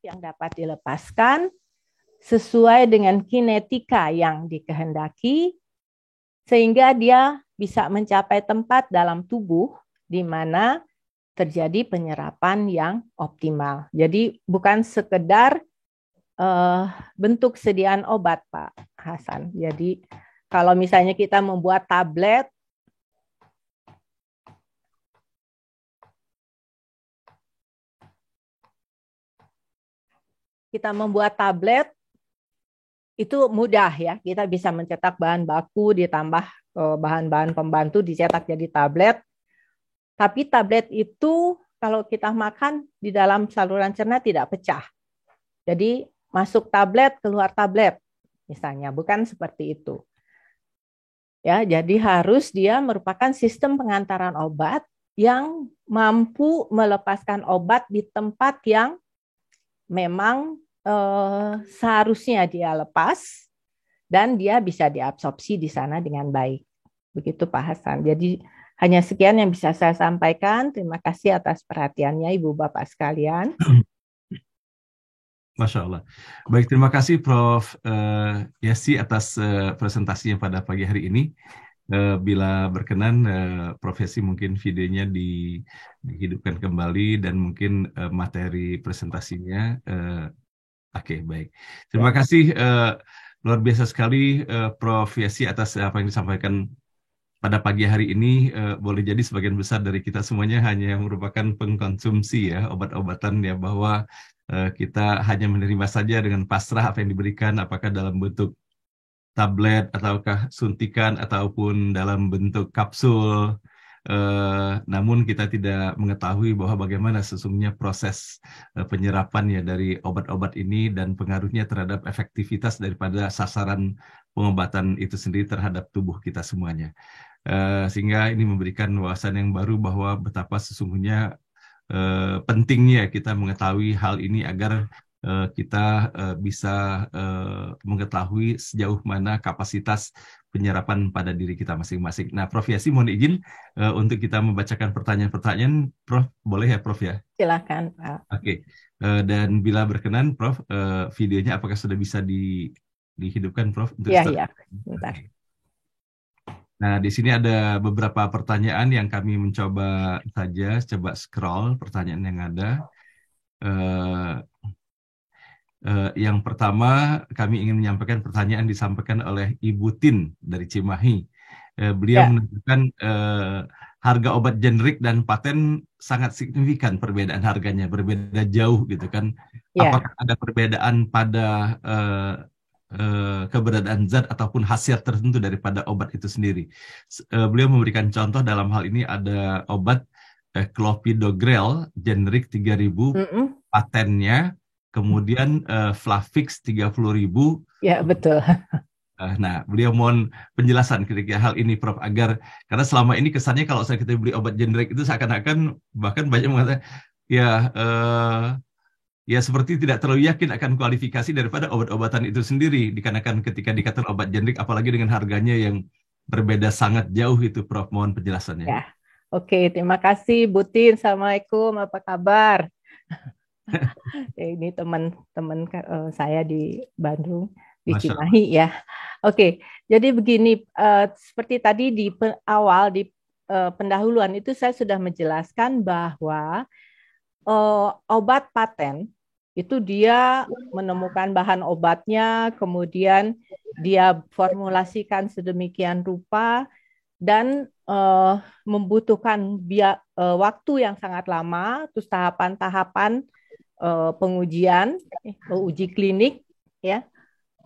yang dapat dilepaskan sesuai dengan kinetika yang dikehendaki, sehingga dia bisa mencapai tempat dalam tubuh di mana terjadi penyerapan yang optimal. Jadi bukan sekedar bentuk sediaan obat, Pak Hasan. Jadi kalau misalnya kita membuat tablet, itu mudah ya. Kita bisa mencetak bahan baku, ditambah bahan-bahan pembantu, dicetak jadi tablet. Tapi tablet itu kalau kita makan di dalam saluran cerna tidak pecah. Jadi masuk tablet, keluar tablet, misalnya, bukan seperti itu. Ya, jadi harus dia merupakan sistem pengantaran obat yang mampu melepaskan obat di tempat yang memang seharusnya dia lepas dan dia bisa diabsorpsi di sana dengan baik. Begitu Pak Hasan. Jadi hanya sekian yang bisa saya sampaikan. Terima kasih atas perhatiannya Ibu Bapak sekalian. Masya Allah. Baik, terima kasih Prof. Yesi atas presentasinya pada pagi hari ini. Bila berkenan, Prof. Yesi mungkin videonya dihidupkan kembali dan mungkin materi presentasinya. Oke, baik. Terima kasih luar biasa sekali Prof. Yesi atas apa yang disampaikan pada pagi hari ini. Boleh jadi sebagian besar dari kita semuanya hanya merupakan pengkonsumsi ya obat-obatan ya, bahwa kita hanya menerima saja dengan pasrah apa yang diberikan, apakah dalam bentuk tablet ataukah suntikan ataupun dalam bentuk kapsul. Namun kita tidak mengetahui bahwa bagaimana sesungguhnya proses penyerapan ya dari obat-obat ini dan pengaruhnya terhadap efektivitas daripada sasaran pengobatan itu sendiri terhadap tubuh kita semuanya. Sehingga ini memberikan wawasan yang baru bahwa betapa sesungguhnya pentingnya kita mengetahui hal ini agar kita bisa mengetahui sejauh mana kapasitas penyerapan pada diri kita masing-masing. Nah, Prof Yasi mohon izin untuk kita membacakan pertanyaan-pertanyaan, Prof. Boleh ya, Prof ya? Silakan, Pak. Oke. Dan bila berkenan, Prof, videonya apakah sudah bisa dihidupkan, Prof? Iya, bentar. Nah, di sini ada beberapa pertanyaan yang kami mencoba saja, coba scroll pertanyaan yang ada. Yang pertama, kami ingin menyampaikan pertanyaan disampaikan oleh Ibu Tin dari Cimahi. Beliau menunjukkan harga obat generik dan paten sangat signifikan perbedaan harganya, berbeda jauh gitu kan. Apakah ada perbedaan pada keberadaan zat ataupun khasiat tertentu daripada obat itu sendiri? Beliau memberikan contoh dalam hal ini ada obat Clopidogrel generik 3.000, patennya, kemudian Flavix 30.000. Ya, betul. Nah, beliau mohon penjelasan ketika hal ini, Prof, agar karena selama ini kesannya kalau kita beli obat generik itu seakan-akan bahkan banyak mengatakan ya seperti tidak terlalu yakin akan kualifikasi daripada obat-obatan itu sendiri, dikarenakan ketika dikatakan obat generik, apalagi dengan harganya yang berbeda sangat jauh itu, Prof. Mohon penjelasannya. Ya, oke, terima kasih Bu Tin. Assalamualaikum, apa kabar? Ini teman-teman saya di Bandung, di Cimahi ya. Oke, jadi begini, seperti tadi di awal di pendahuluan itu saya sudah menjelaskan bahwa obat paten itu dia menemukan bahan obatnya, kemudian dia formulasikan sedemikian rupa dan membutuhkan waktu yang sangat lama, terus tahapan-tahapan pengujian, uji klinik, ya,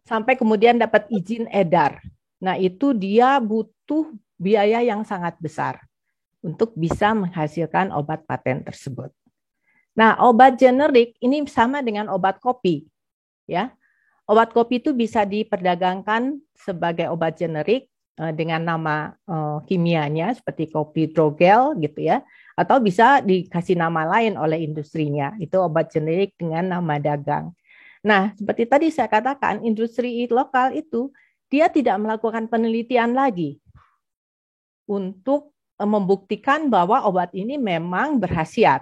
sampai kemudian dapat izin edar. Nah, itu dia butuh biaya yang sangat besar untuk bisa menghasilkan obat paten tersebut. Nah, obat generik ini sama dengan obat kopi, ya. Obat kopi itu bisa diperdagangkan sebagai obat generik dengan nama kimianya seperti Clopidogrel gitu ya, atau bisa dikasih nama lain oleh industrinya. Itu obat generik dengan nama dagang. Nah, seperti tadi saya katakan, industri lokal itu dia tidak melakukan penelitian lagi untuk membuktikan bahwa obat ini memang berkhasiat.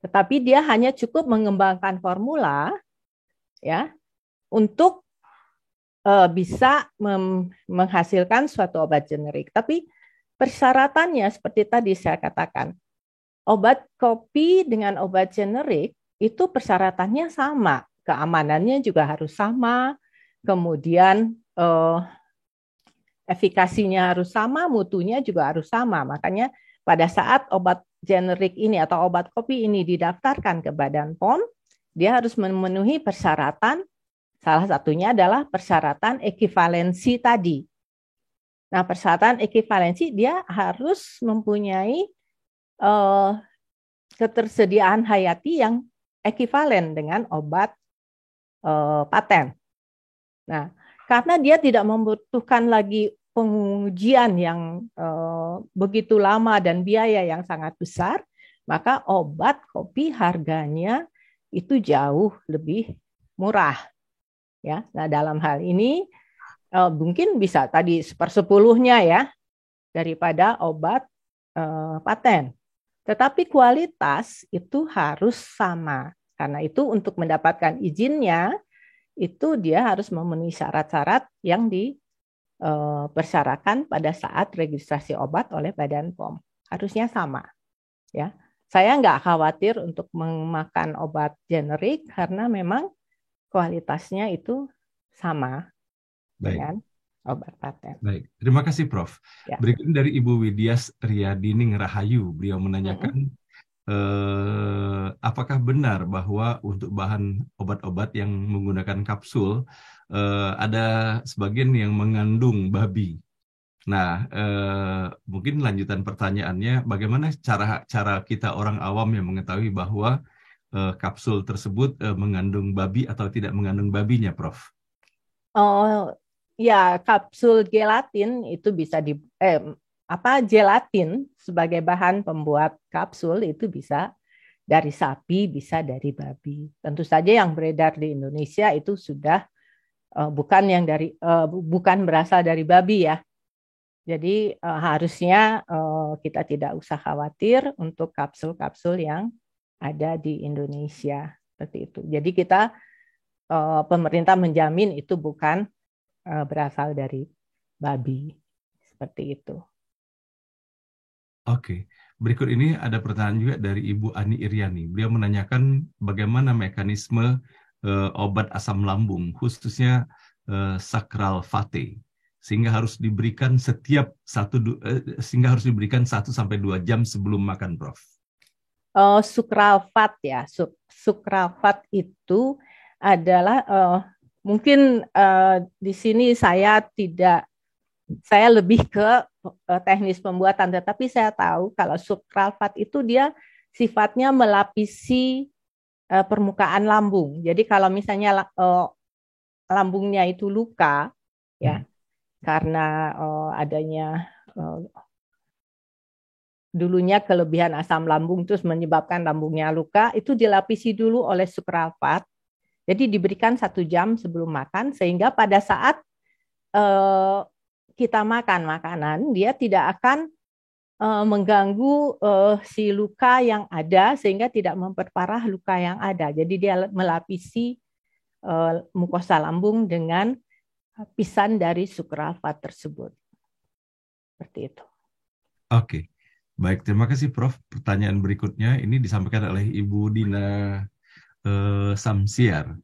Tetapi dia hanya cukup mengembangkan formula ya untuk bisa menghasilkan suatu obat generik. Tapi persyaratannya seperti tadi saya katakan, obat kopi dengan obat generik itu persyaratannya sama, keamanannya juga harus sama, kemudian efikasinya harus sama, mutunya juga harus sama. Makanya pada saat obat generik ini atau obat kopi ini didaftarkan ke Badan POM, dia harus memenuhi persyaratan, salah satunya adalah persyaratan ekivalensi tadi. Nah, persyaratan ekivalensi dia harus mempunyai ketersediaan hayati yang ekivalen dengan obat paten. Nah, karena dia tidak membutuhkan lagi pengujian yang begitu lama dan biaya yang sangat besar, maka obat kopi harganya itu jauh lebih murah. Ya, nah dalam hal ini mungkin bisa tadi 1/10-nya ya daripada obat paten. Tetapi kualitas itu harus sama. Karena itu untuk mendapatkan izinnya itu dia harus memenuhi syarat-syarat yang dipersyaratkan pada saat registrasi obat oleh Badan POM. Harusnya sama. Ya, saya nggak khawatir untuk memakan obat generik karena memang kualitasnya itu sama dengan obat paten. Baik, terima kasih Prof. Ya. Berikutnya dari Ibu Widyas Riyadining Rahayu, beliau menanyakan apakah benar bahwa untuk bahan obat-obat yang menggunakan kapsul ada sebagian yang mengandung babi. Nah, mungkin lanjutan pertanyaannya, bagaimana cara kita orang awam yang mengetahui bahwa kapsul tersebut mengandung babi atau tidak mengandung babinya, Prof? Oh, ya, kapsul gelatin itu bisa gelatin sebagai bahan pembuat kapsul itu bisa dari sapi, bisa dari babi. Tentu saja yang beredar di Indonesia itu sudah bukan berasal dari babi ya. Jadi harusnya kita tidak usah khawatir untuk kapsul-kapsul yang ada di Indonesia seperti itu. Jadi pemerintah menjamin itu bukan berasal dari babi seperti itu. Oke, berikut ini ada pertanyaan juga dari Ibu Ani Iriani. Beliau menanyakan bagaimana mekanisme obat asam lambung, khususnya sakral fate, sehingga harus diberikan sehingga harus diberikan 1-2 jam sebelum makan, Prof. Sukralfat ya, sukralfat itu adalah mungkin di sini saya lebih ke teknis pembuatan, tetapi saya tahu kalau sukralfat itu dia sifatnya melapisi permukaan lambung. Jadi kalau misalnya lambungnya itu luka, ya karena adanya dulunya kelebihan asam lambung terus menyebabkan lambungnya luka, itu dilapisi dulu oleh sukralfat. Jadi diberikan 1 jam sebelum makan sehingga pada saat kita makan makanan, dia tidak akan mengganggu si luka yang ada sehingga tidak memperparah luka yang ada. Jadi dia melapisi mukosa lambung dengan lapisan dari sukralfat tersebut. Seperti itu. Oke, baik. Terima kasih, Prof. Pertanyaan berikutnya ini disampaikan oleh Ibu Dina Samsiar.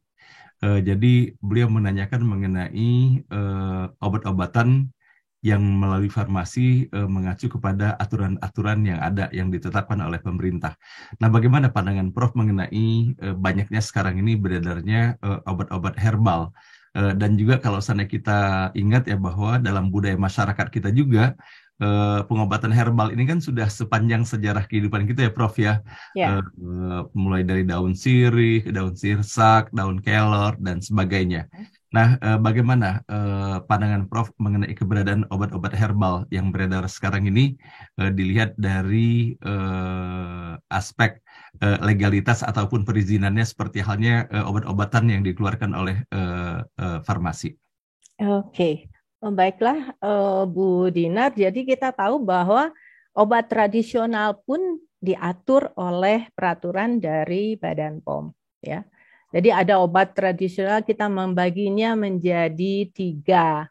Jadi beliau menanyakan mengenai obat-obatan yang melalui farmasi mengacu kepada aturan-aturan yang ada yang ditetapkan oleh pemerintah. Nah, bagaimana pandangan Prof mengenai banyaknya sekarang ini beredarnya obat-obat herbal? Dan juga kalau sana kita ingat ya bahwa dalam budaya masyarakat kita juga pengobatan herbal ini kan sudah sepanjang sejarah kehidupan kita ya, Prof ya. Mulai dari daun sirih, daun sirsak, daun kelor dan sebagainya. Nah, bagaimana pandangan Prof mengenai keberadaan obat-obat herbal yang beredar sekarang ini dilihat dari aspek legalitas ataupun perizinannya seperti halnya obat-obatan yang dikeluarkan oleh farmasi? Oke. Baiklah Bu Dinar, jadi kita tahu bahwa obat tradisional pun diatur oleh peraturan dari Badan POM ya. Jadi ada obat tradisional, kita membaginya menjadi 3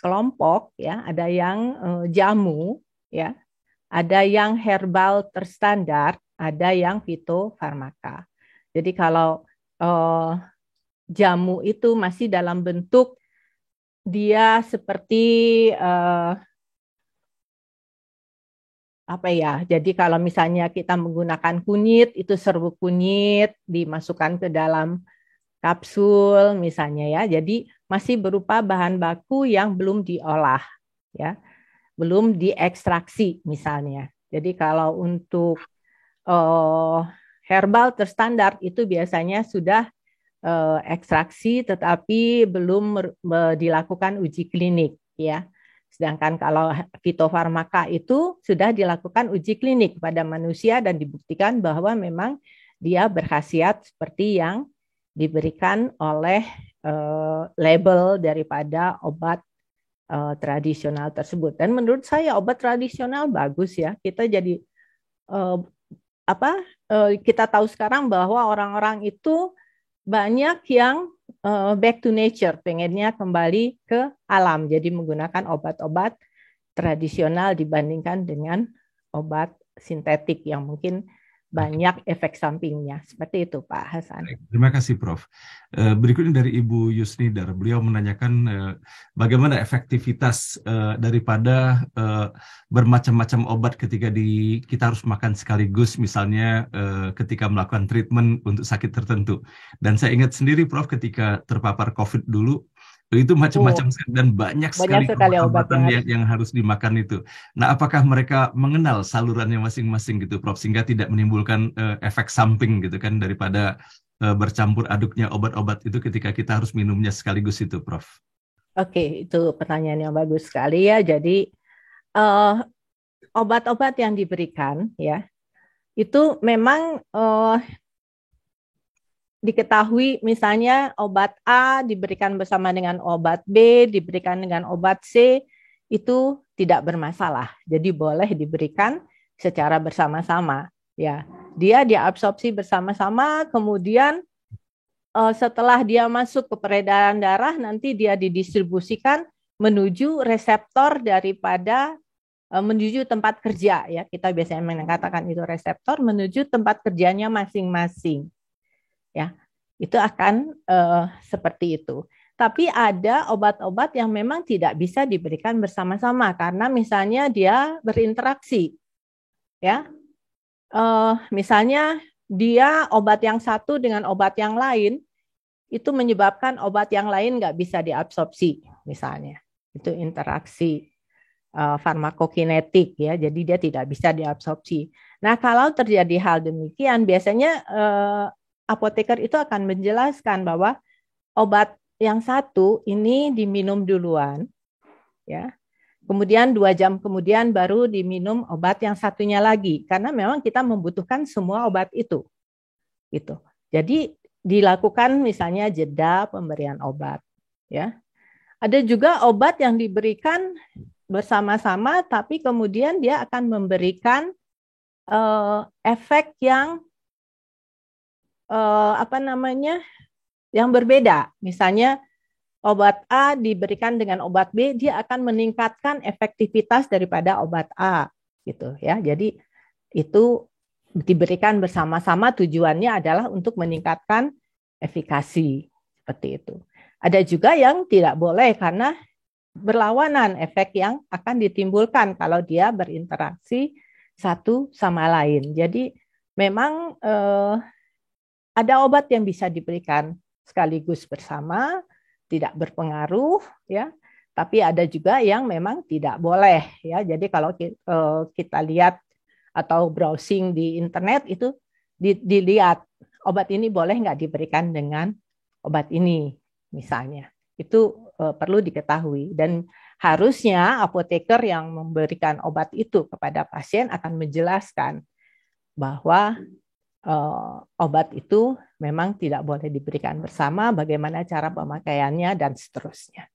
kelompok ya. Ada yang jamu ya, ada yang herbal terstandar, ada yang fitofarmaka. Jadi kalau jamu itu masih dalam bentuk dia seperti apa ya? Jadi kalau misalnya kita menggunakan kunyit, itu serbuk kunyit dimasukkan ke dalam kapsul misalnya ya. Jadi masih berupa bahan baku yang belum diolah ya. Belum diekstraksi misalnya. Jadi kalau untuk herbal terstandar itu biasanya sudah ekstraksi tetapi belum dilakukan uji klinik ya. Sedangkan kalau fitofarmaka itu sudah dilakukan uji klinik pada manusia dan dibuktikan bahwa memang dia berkhasiat seperti yang diberikan oleh label daripada obat tradisional tersebut. Dan menurut saya obat tradisional bagus ya. Kita jadi kita tahu sekarang bahwa orang-orang itu banyak yang back to nature, pengennya kembali ke alam, jadi menggunakan obat-obat tradisional dibandingkan dengan obat sintetik yang mungkin banyak efek sampingnya. Seperti itu Pak Hasan. Terima kasih Prof. Berikutnya dari Ibu Yusnidar, beliau menanyakan bagaimana efektivitas daripada bermacam-macam obat ketika kita harus makan sekaligus, misalnya ketika melakukan treatment untuk sakit tertentu. Dan saya ingat sendiri Prof ketika terpapar COVID dulu, itu macam-macam dan banyak sekali obat-obatan yang harus dimakan itu. Nah, apakah mereka mengenal salurannya masing-masing gitu, Prof, sehingga tidak menimbulkan efek samping gitu kan daripada bercampur aduknya obat-obat itu ketika kita harus minumnya sekaligus itu, Prof? Oke, itu pertanyaan yang bagus sekali ya. Jadi obat-obat yang diberikan ya itu memang diketahui misalnya obat A diberikan bersama dengan obat B, diberikan dengan obat C, itu tidak bermasalah. Jadi boleh diberikan secara bersama-sama. Ya, dia diabsorpsi bersama-sama, kemudian setelah dia masuk ke peredaran darah, nanti dia didistribusikan menuju reseptor daripada menuju tempat kerja, ya kita biasanya mengatakan itu reseptor menuju tempat kerjanya masing-masing, ya itu akan seperti itu. Tapi ada obat-obat yang memang tidak bisa diberikan bersama-sama karena misalnya dia berinteraksi, ya misalnya dia obat yang satu dengan obat yang lain itu menyebabkan obat yang lain nggak bisa diabsorpsi, misalnya itu interaksi farmakokinetik, ya, jadi dia tidak bisa diabsorpsi. Nah, kalau terjadi hal demikian, biasanya apoteker itu akan menjelaskan bahwa obat yang satu ini diminum duluan, ya. Kemudian 2 jam kemudian baru diminum obat yang satunya lagi, karena memang kita membutuhkan semua obat itu, gitu. Jadi dilakukan misalnya jeda pemberian obat, ya. Ada juga obat yang diberikan bersama-sama, tapi kemudian dia akan memberikan efek yang yang berbeda. Misalnya obat A diberikan dengan obat B, dia akan meningkatkan efektivitas daripada obat A, gitu ya. Jadi itu diberikan bersama-sama, tujuannya adalah untuk meningkatkan efikasi, seperti itu. Ada juga yang tidak boleh karena berlawanan efek yang akan ditimbulkan kalau dia berinteraksi satu sama lain. Jadi memang ada obat yang bisa diberikan sekaligus bersama, tidak berpengaruh, ya. Tapi ada juga yang memang tidak boleh, ya. Jadi kalau kita lihat atau browsing di internet itu dilihat obat ini boleh nggak diberikan dengan obat ini, misalnya. Itu perlu diketahui, dan harusnya apoteker yang memberikan obat itu kepada pasien akan menjelaskan bahwa obat itu memang tidak boleh diberikan bersama, bagaimana cara pemakaiannya dan seterusnya.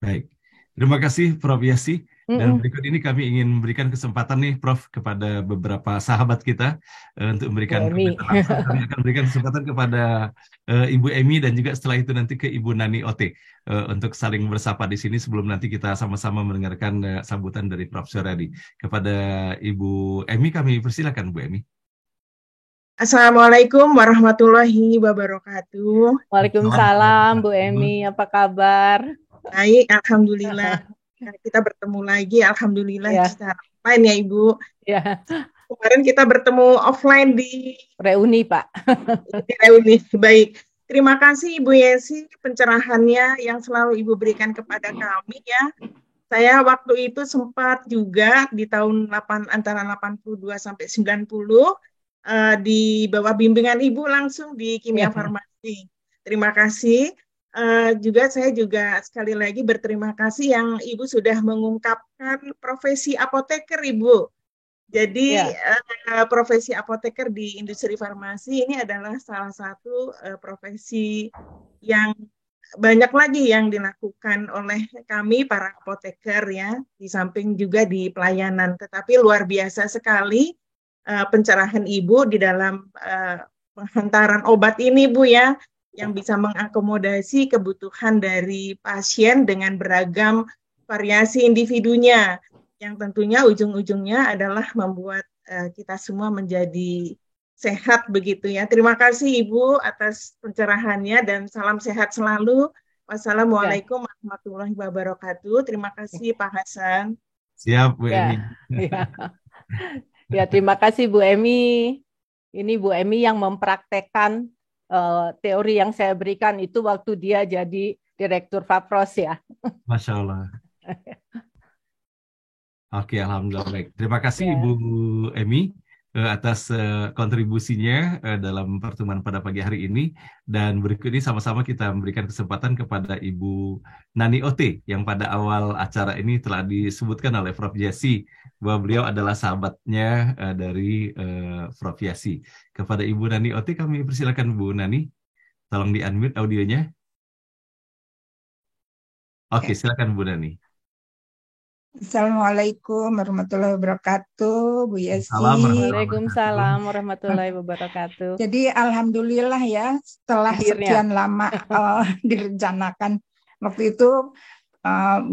Baik, terima kasih Prof. Yesi. Dan berikut ini kami ingin memberikan kesempatan nih Prof kepada beberapa sahabat kita untuk memberikan komentar langsung. Kami akan berikan kesempatan kepada Ibu Emi dan juga setelah itu nanti ke Ibu Nani Ote untuk saling bersapa di sini sebelum nanti kita sama-sama mendengarkan sambutan dari Prof. Suryadi. Kepada Ibu Emi kami persilakan Bu Emi. Assalamualaikum warahmatullahi wabarakatuh. Waalaikumsalam Bu Emi, apa kabar? Baik, alhamdulillah. Kita bertemu lagi, alhamdulillah ya. Secara online ya Ibu. Ya. Kemarin kita bertemu offline di reuni Pak. Di reuni, baik. Terima kasih Ibu Yesi pencerahannya yang selalu Ibu berikan kepada kami ya. Saya waktu itu sempat juga di tahun antara 82 sampai 90 di bawah bimbingan Ibu langsung di kimia farmasi. Terima kasih. Saya juga sekali lagi berterima kasih yang Ibu sudah mengungkapkan profesi apoteker Ibu. Jadi profesi apoteker di industri farmasi ini adalah salah satu profesi yang banyak lagi yang dilakukan oleh kami para apoteker ya, di samping juga di pelayanan. Tetapi luar biasa sekali pencerahan Ibu di dalam penghantaran obat ini Bu ya, yang bisa mengakomodasi kebutuhan dari pasien dengan beragam variasi individunya, yang tentunya ujung-ujungnya adalah membuat kita semua menjadi sehat begitu ya. Terima kasih Ibu atas pencerahannya dan salam sehat selalu. Wassalamualaikum warahmatullahi wabarakatuh. Terima kasih Pak Hasan. Siap Bu Emi. Ya, terima kasih Bu Emi. Ini Bu Emi yang mempraktekkan teori yang saya berikan itu waktu dia jadi Direktur Fapros ya. Masya Allah. Oke, alhamdulillah baik. Terima kasih Ibu Emi. atas kontribusinya dalam pertemuan pada pagi hari ini. Dan berikut ini sama-sama kita memberikan kesempatan kepada Ibu Nani Ote yang pada awal acara ini telah disebutkan oleh Prof. Jesse bahwa beliau adalah sahabatnya dari Prof. Yasi. Kepada Ibu Nani Ote kami persilakan Bu Nani, tolong di-unmute audionya. Oke, silakan Bu Nani. Assalamualaikum warahmatullahi wabarakatuh, Bu Yesi. Waalaikumsalam warahmatullahi wabarakatuh. Jadi alhamdulillah ya, setelah sekian lama direncanakan. Waktu itu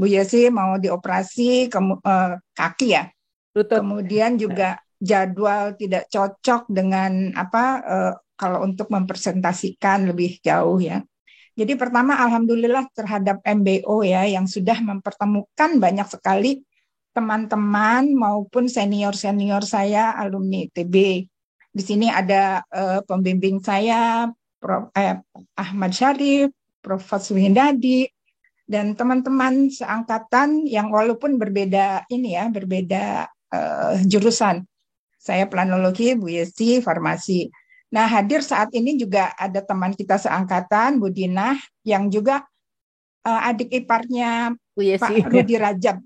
Bu Yesi mau dioperasi kaki ya. Lutut. Kemudian juga jadwal tidak cocok dengan kalau untuk mempresentasikan lebih jauh ya. Jadi pertama alhamdulillah terhadap MBO ya yang sudah mempertemukan banyak sekali teman-teman maupun senior-senior saya alumni ITB. Di sini ada pembimbing saya Prof. Ahmad Syarif, Prof. Hindadi, dan teman-teman seangkatan yang walaupun berbeda jurusan. Saya planologi, Bu Yesi farmasi. Nah, hadir saat ini juga ada teman kita seangkatan, Bu Dinah, yang juga adik iparnya Pak Rudi Rajab,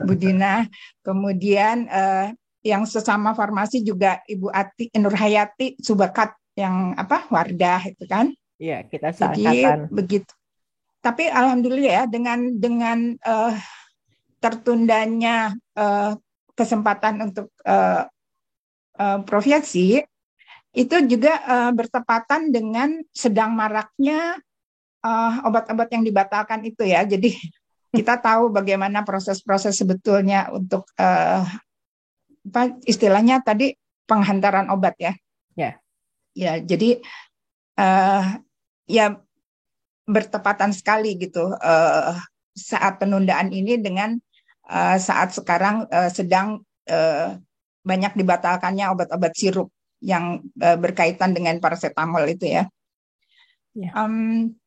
Bu Dinah. Kemudian yang sesama farmasi juga Ibu Ati Nurhayati Subakat yang Wardah itu kan? Iya, kita seangkatan. Jadi begitu. Tapi alhamdulillah ya dengan tertundanya kesempatan untuk Prof. Yasi itu juga bertepatan dengan sedang maraknya obat-obat yang dibatalkan itu ya. Jadi kita tahu bagaimana proses-proses sebetulnya untuk istilahnya tadi penghantaran obat ya. Ya. Ya, jadi ya bertepatan sekali gitu saat penundaan ini dengan saat sekarang sedang banyak dibatalkannya obat-obat sirup yang berkaitan dengan paracetamol itu ya.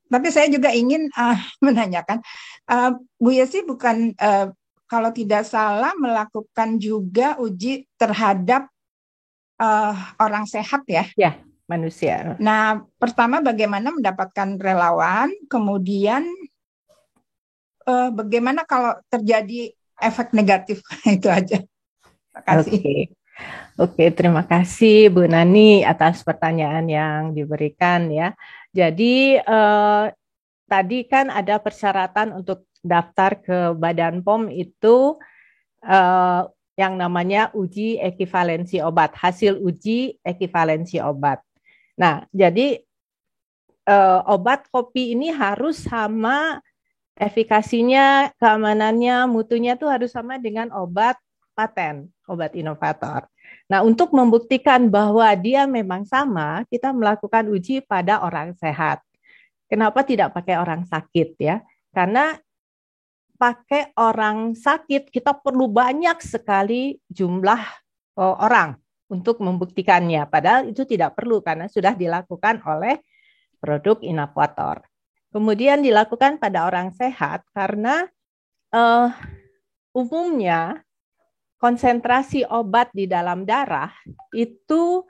Tapi saya juga ingin menanyakan, Bu Yesi bukan kalau tidak salah melakukan juga uji terhadap orang sehat ya? Ya, manusia. Nah, pertama bagaimana mendapatkan relawan, kemudian bagaimana kalau terjadi efek negatif itu aja. Terima kasih. Oke, terima kasih Bu Nani atas pertanyaan yang diberikan ya. Jadi tadi kan ada persyaratan untuk daftar ke Badan POM itu yang namanya uji ekivalensi obat, hasil uji ekivalensi obat. Nah, jadi obat kopi ini harus sama efikasinya, keamanannya, mutunya itu harus sama dengan obat paten, obat inovator. Nah, untuk membuktikan bahwa dia memang sama, kita melakukan uji pada orang sehat. Kenapa tidak pakai orang sakit ya? Karena pakai orang sakit kita perlu banyak sekali jumlah orang untuk membuktikannya. Padahal itu tidak perlu karena sudah dilakukan oleh produk inovator. Kemudian dilakukan pada orang sehat karena umumnya konsentrasi obat di dalam darah itu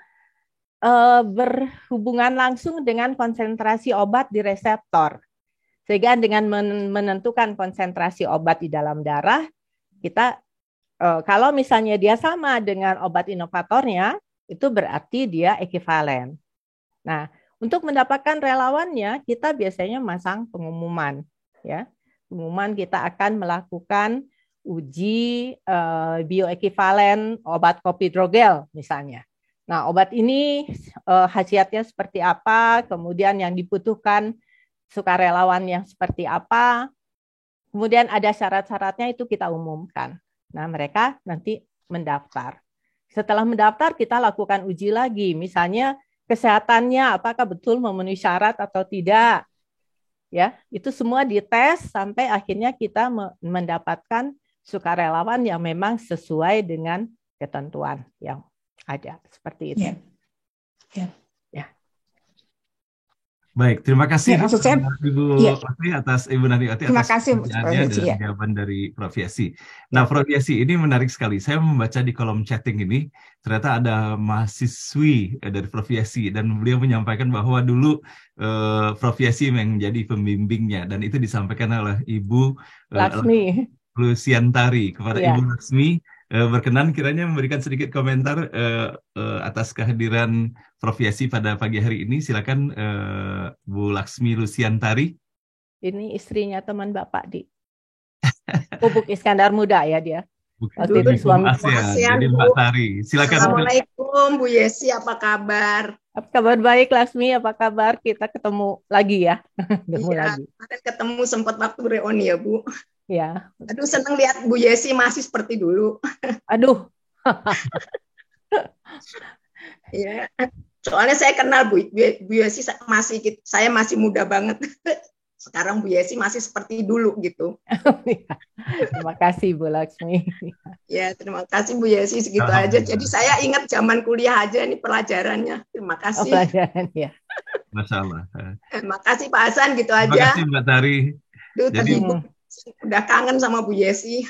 berhubungan langsung dengan konsentrasi obat di reseptor. Sehingga dengan menentukan konsentrasi obat di dalam darah, kita kalau misalnya dia sama dengan obat inovatornya, itu berarti dia ekivalen. Nah, untuk mendapatkan relawannya, kita biasanya masang pengumuman. Ya, pengumuman kita akan melakukan uji bioekivalen obat Clopidogrel misalnya. Nah, obat ini khasiatnya seperti apa, kemudian yang dibutuhkan sukarelawan yang seperti apa, kemudian ada syarat-syaratnya itu kita umumkan. Nah, mereka nanti mendaftar. Setelah mendaftar, kita lakukan uji lagi, misalnya kesehatannya apakah betul memenuhi syarat atau tidak. Ya, itu semua dites sampai akhirnya kita mendapatkan sukarelawan yang memang sesuai dengan ketentuan yang ada seperti itu. Ya. Baik, terima kasih Ya, maksud saya, Ibu ya, Lasmi atas Ibu Naniwati terima atas kasih pertanyaannya dan ya. jawaban dari Prof. Yesi. Nah, Ya. Prof. Yesi ini menarik sekali. Saya membaca di kolom chatting ini, ternyata ada mahasiswi dari Prof. Yesi dan beliau menyampaikan bahwa dulu Prof. Yesi yang menjadi pembimbingnya dan itu disampaikan oleh Ibu Laksmi. Lusiantari. Kepada Ya. Ibu Laksmi, berkenan kiranya memberikan sedikit komentar atas kehadiran Prof. Yesi pada pagi hari ini. Silakan Bu Laksmi Lusiantari. Ini istrinya teman Bapak di Pupuk Iskandar Muda ya dia. Waktu itu suami ASEAN, jadi Mbak Tari. Silakan. Assalamualaikum Bu Yesi, apa kabar? Apa kabar baik Laksmi, apa kabar? Kita ketemu lagi ya. Ketemu lagi. Ketemu sempat waktu reuni ya Bu. Ya. Aduh, senang lihat Bu Yesi masih seperti dulu. Aduh. Ya. Soalnya saya kenal Bu Yesi saya masih muda banget. Sekarang Bu Yesi masih seperti dulu gitu. Terima kasih Bu Laksmi. Ya, terima kasih Bu Yesi, segitu aja. Jadi saya ingat zaman kuliah aja ini pelajarannya. Terima kasih. Pelajaran ya. Masya Allah. Terima kasih Pak Hasan, gitu aja. Terima kasih Mbak Tari. Duh, jadi udah kangen sama Bu Yesi.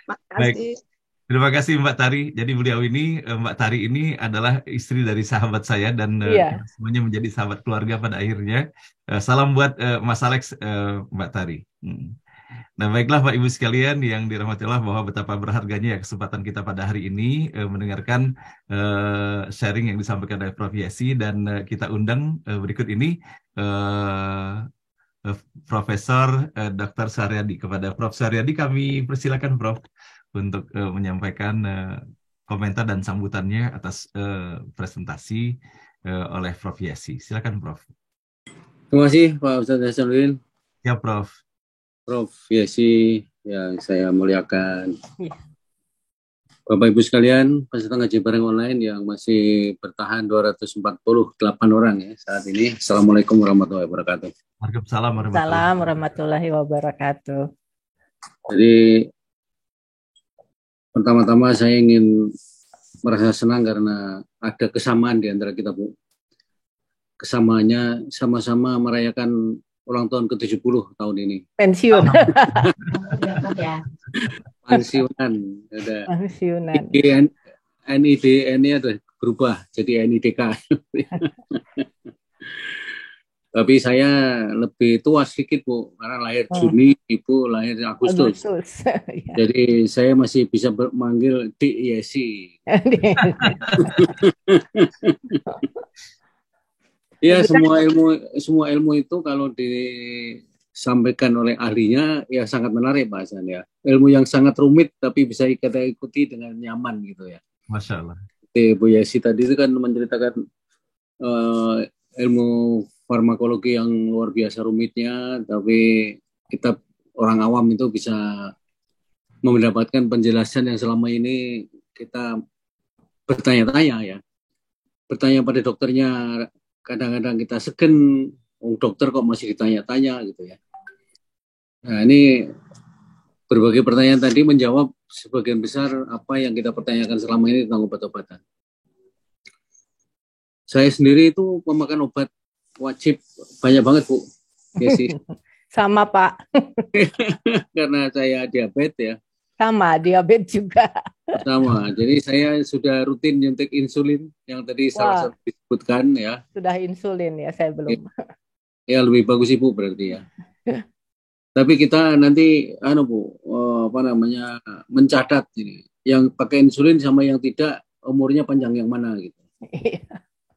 Makasih. Baik. Terima kasih Mbak Tari. Jadi beliau ini, Mbak Tari ini adalah istri dari sahabat saya dan kita semuanya menjadi sahabat keluarga pada akhirnya. Salam buat Mas Alex, Mbak Tari. Nah, baiklah Pak Ibu sekalian yang dirahmati Allah, bahwa betapa berharganya ya kesempatan kita pada hari ini mendengarkan sharing yang disampaikan oleh Prof. Yesi, dan kita undang berikut ini Profesor Dr. Saryadi. Kepada Prof. Saryadi kami persilakan Prof untuk menyampaikan komentar dan sambutannya atas presentasi oleh Prof. Yesi. Silakan Prof. Terima kasih Pak Ustadz Hasanuddin. Ya Prof. Prof. Yesi yang saya muliakan. Bapak Ibu sekalian, peserta ngaji bareng online yang masih bertahan 248 orang ya saat ini. Assalamualaikum warahmatullahi wabarakatuh. Waalaikumsalam warahmatullahi wabarakatuh. Jadi pertama-tama saya ingin merasa senang karena ada kesamaan di antara kita, Bu. Kesamaannya sama-sama merayakan ulang tahun ke-70 tahun ini. Pensiun. Pensiunan. Pensiunan. NID-nya udah berubah jadi NIDK. Tapi saya lebih tua sedikit, Bu, karena lahir Juni, Ibu lahir Agustus. Jadi saya masih bisa memanggil Dik Yesi. Ya, semua ilmu itu kalau disampaikan oleh ahlinya ya sangat menarik Pak Hasan ya. Ilmu yang sangat rumit tapi bisa kita ikuti dengan nyaman gitu ya. Masya Allah. Bu Yesi tadi itu kan menceritakan ilmu farmakologi yang luar biasa rumitnya, tapi kita orang awam itu bisa mendapatkan penjelasan yang selama ini kita bertanya-tanya ya. Bertanya pada dokternya, kadang-kadang kita segen, dokter kok masih ditanya-tanya gitu ya. Nah, ini berbagai pertanyaan tadi menjawab sebagian besar apa yang kita pertanyakan selama ini tentang obat-obatan. Saya sendiri itu pemakan obat wajib banyak banget, Bu. Yesi. Sama, Pak. Karena saya diabetes ya. Sama, diabetes juga. Sama. Jadi saya sudah rutin nyuntik insulin yang tadi salah satu disebutkan ya. Sudah insulin ya, saya belum. Ya, lebih bagus Ibu berarti ya. Tapi kita nanti Bu, mencatat ini. Yang pakai insulin sama yang tidak umurnya panjang yang mana gitu.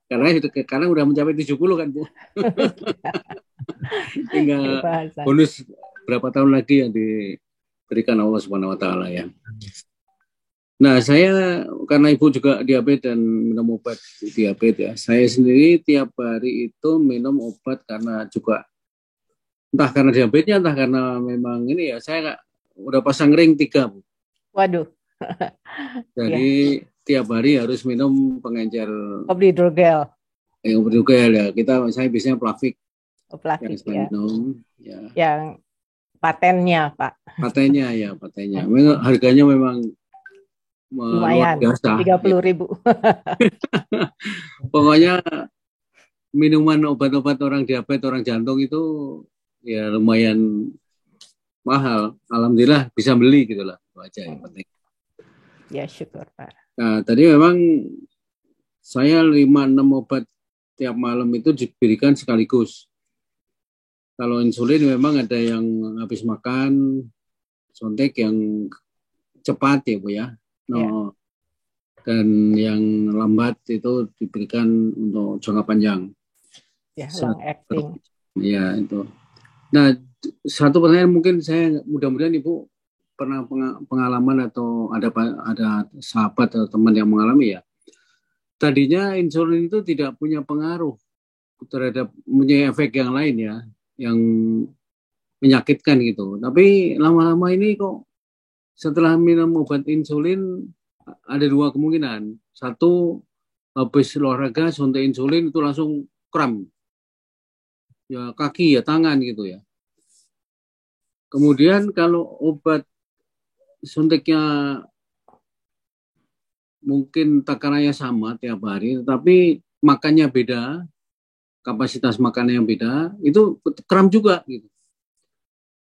Karena udah mencapai 70 kan, Bu. Tinggal bonus berapa tahun lagi yang diberikan Allah Subhanahu wa taala ya. Nah, saya karena Ibu juga diabetes dan minum obat diabetes ya. Saya sendiri tiap hari itu minum obat karena juga entah karena diabetesnya, entah karena memang ini ya, saya udah pasang ring 3, Bu. Waduh. Jadi tiap hari harus minum pengencer Obridurgel. Obridurgel ya. Saya biasanya Plavix. Plavix yang ya. minum ya. Yang patennya, Pak. Patennya. Memang harganya memang lumayan, 30.000. Pokoknya minuman obat-obat orang diabetes, orang jantung itu ya lumayan mahal. Alhamdulillah bisa beli gitu lah. Itu aja yang penting. Ya, syukur Pak. Nah, tadi memang saya 5-6 obat tiap malam itu diberikan sekaligus. Kalau insulin memang ada yang habis makan, suntik yang cepat ya Bu ya. No. Dan yang lambat itu diberikan untuk jangka panjang. Ya, long acting. Ya, itu. Nah, satu pertanyaan mungkin saya mudah-mudahan Ibu pernah pengalaman atau ada sahabat atau teman yang mengalami ya. Tadinya insulin itu tidak punya pengaruh terhadap punya efek yang lain ya, yang menyakitkan gitu. Tapi lama-lama ini kok setelah minum obat insulin ada 2 kemungkinan. Satu, habis olahraga suntik insulin itu langsung kram. Ya kaki ya tangan gitu ya. Kemudian kalau obat suntiknya mungkin takarannya sama tiap hari, tetapi makannya beda, kapasitas makannya yang beda, itu kram juga gitu.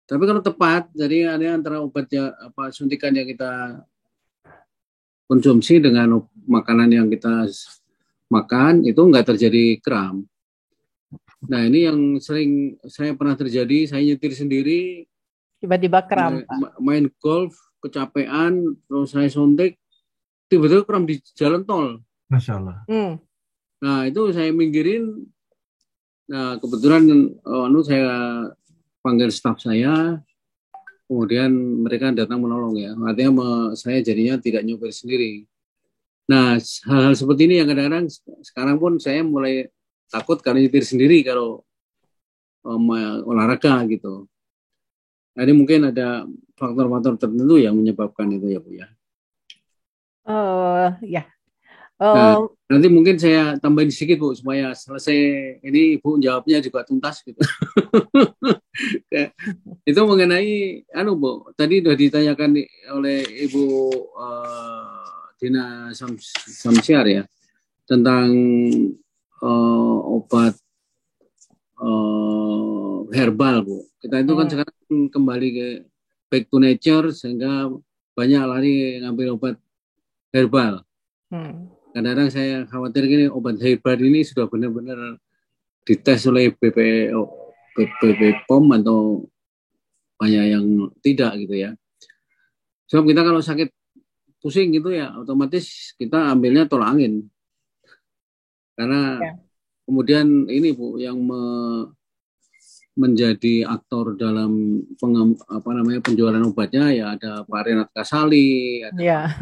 Tapi kalau tepat, jadi ada antara obatnya suntikan yang kita konsumsi dengan makanan yang kita makan itu nggak terjadi kram. Nah ini yang sering saya pernah terjadi, saya nyetir sendiri, tiba-tiba kram. Main golf, kecapean, terus saya suntik, tiba-tiba kram di jalan tol. Masya Allah. Nah itu saya minggirin. Nah kebetulan saya panggil staf saya, kemudian mereka datang menolong ya. Artinya saya jadinya tidak nyopir sendiri. Nah hal-hal seperti ini yang kadang-kadang sekarang pun saya mulai takut karena nyetir sendiri kalau olahraga gitu. Nah, ini mungkin ada faktor-faktor tertentu yang menyebabkan itu ya Bu ya. Ya. Nah, nanti mungkin saya tambahin sedikit Bu supaya selesai ini Ibu jawabnya juga tuntas gitu. Itu mengenai Bu, tadi sudah ditanyakan oleh Ibu Dina Samsiar ya tentang obat herbal Bu. Kita itu kan sekarang kembali ke back to nature sehingga banyak lari ngambil obat herbal. Kadang-kadang saya khawatir gini, obat herbal ini sudah benar-benar dites oleh BPOM atau banyak yang tidak gitu ya. Sebab kita kalau sakit pusing gitu ya, otomatis kita ambilnya tolak angin. Karena kemudian ini Bu yang menjadi aktor dalam penjualan obatnya ya ada Pak Renat Kasali, ada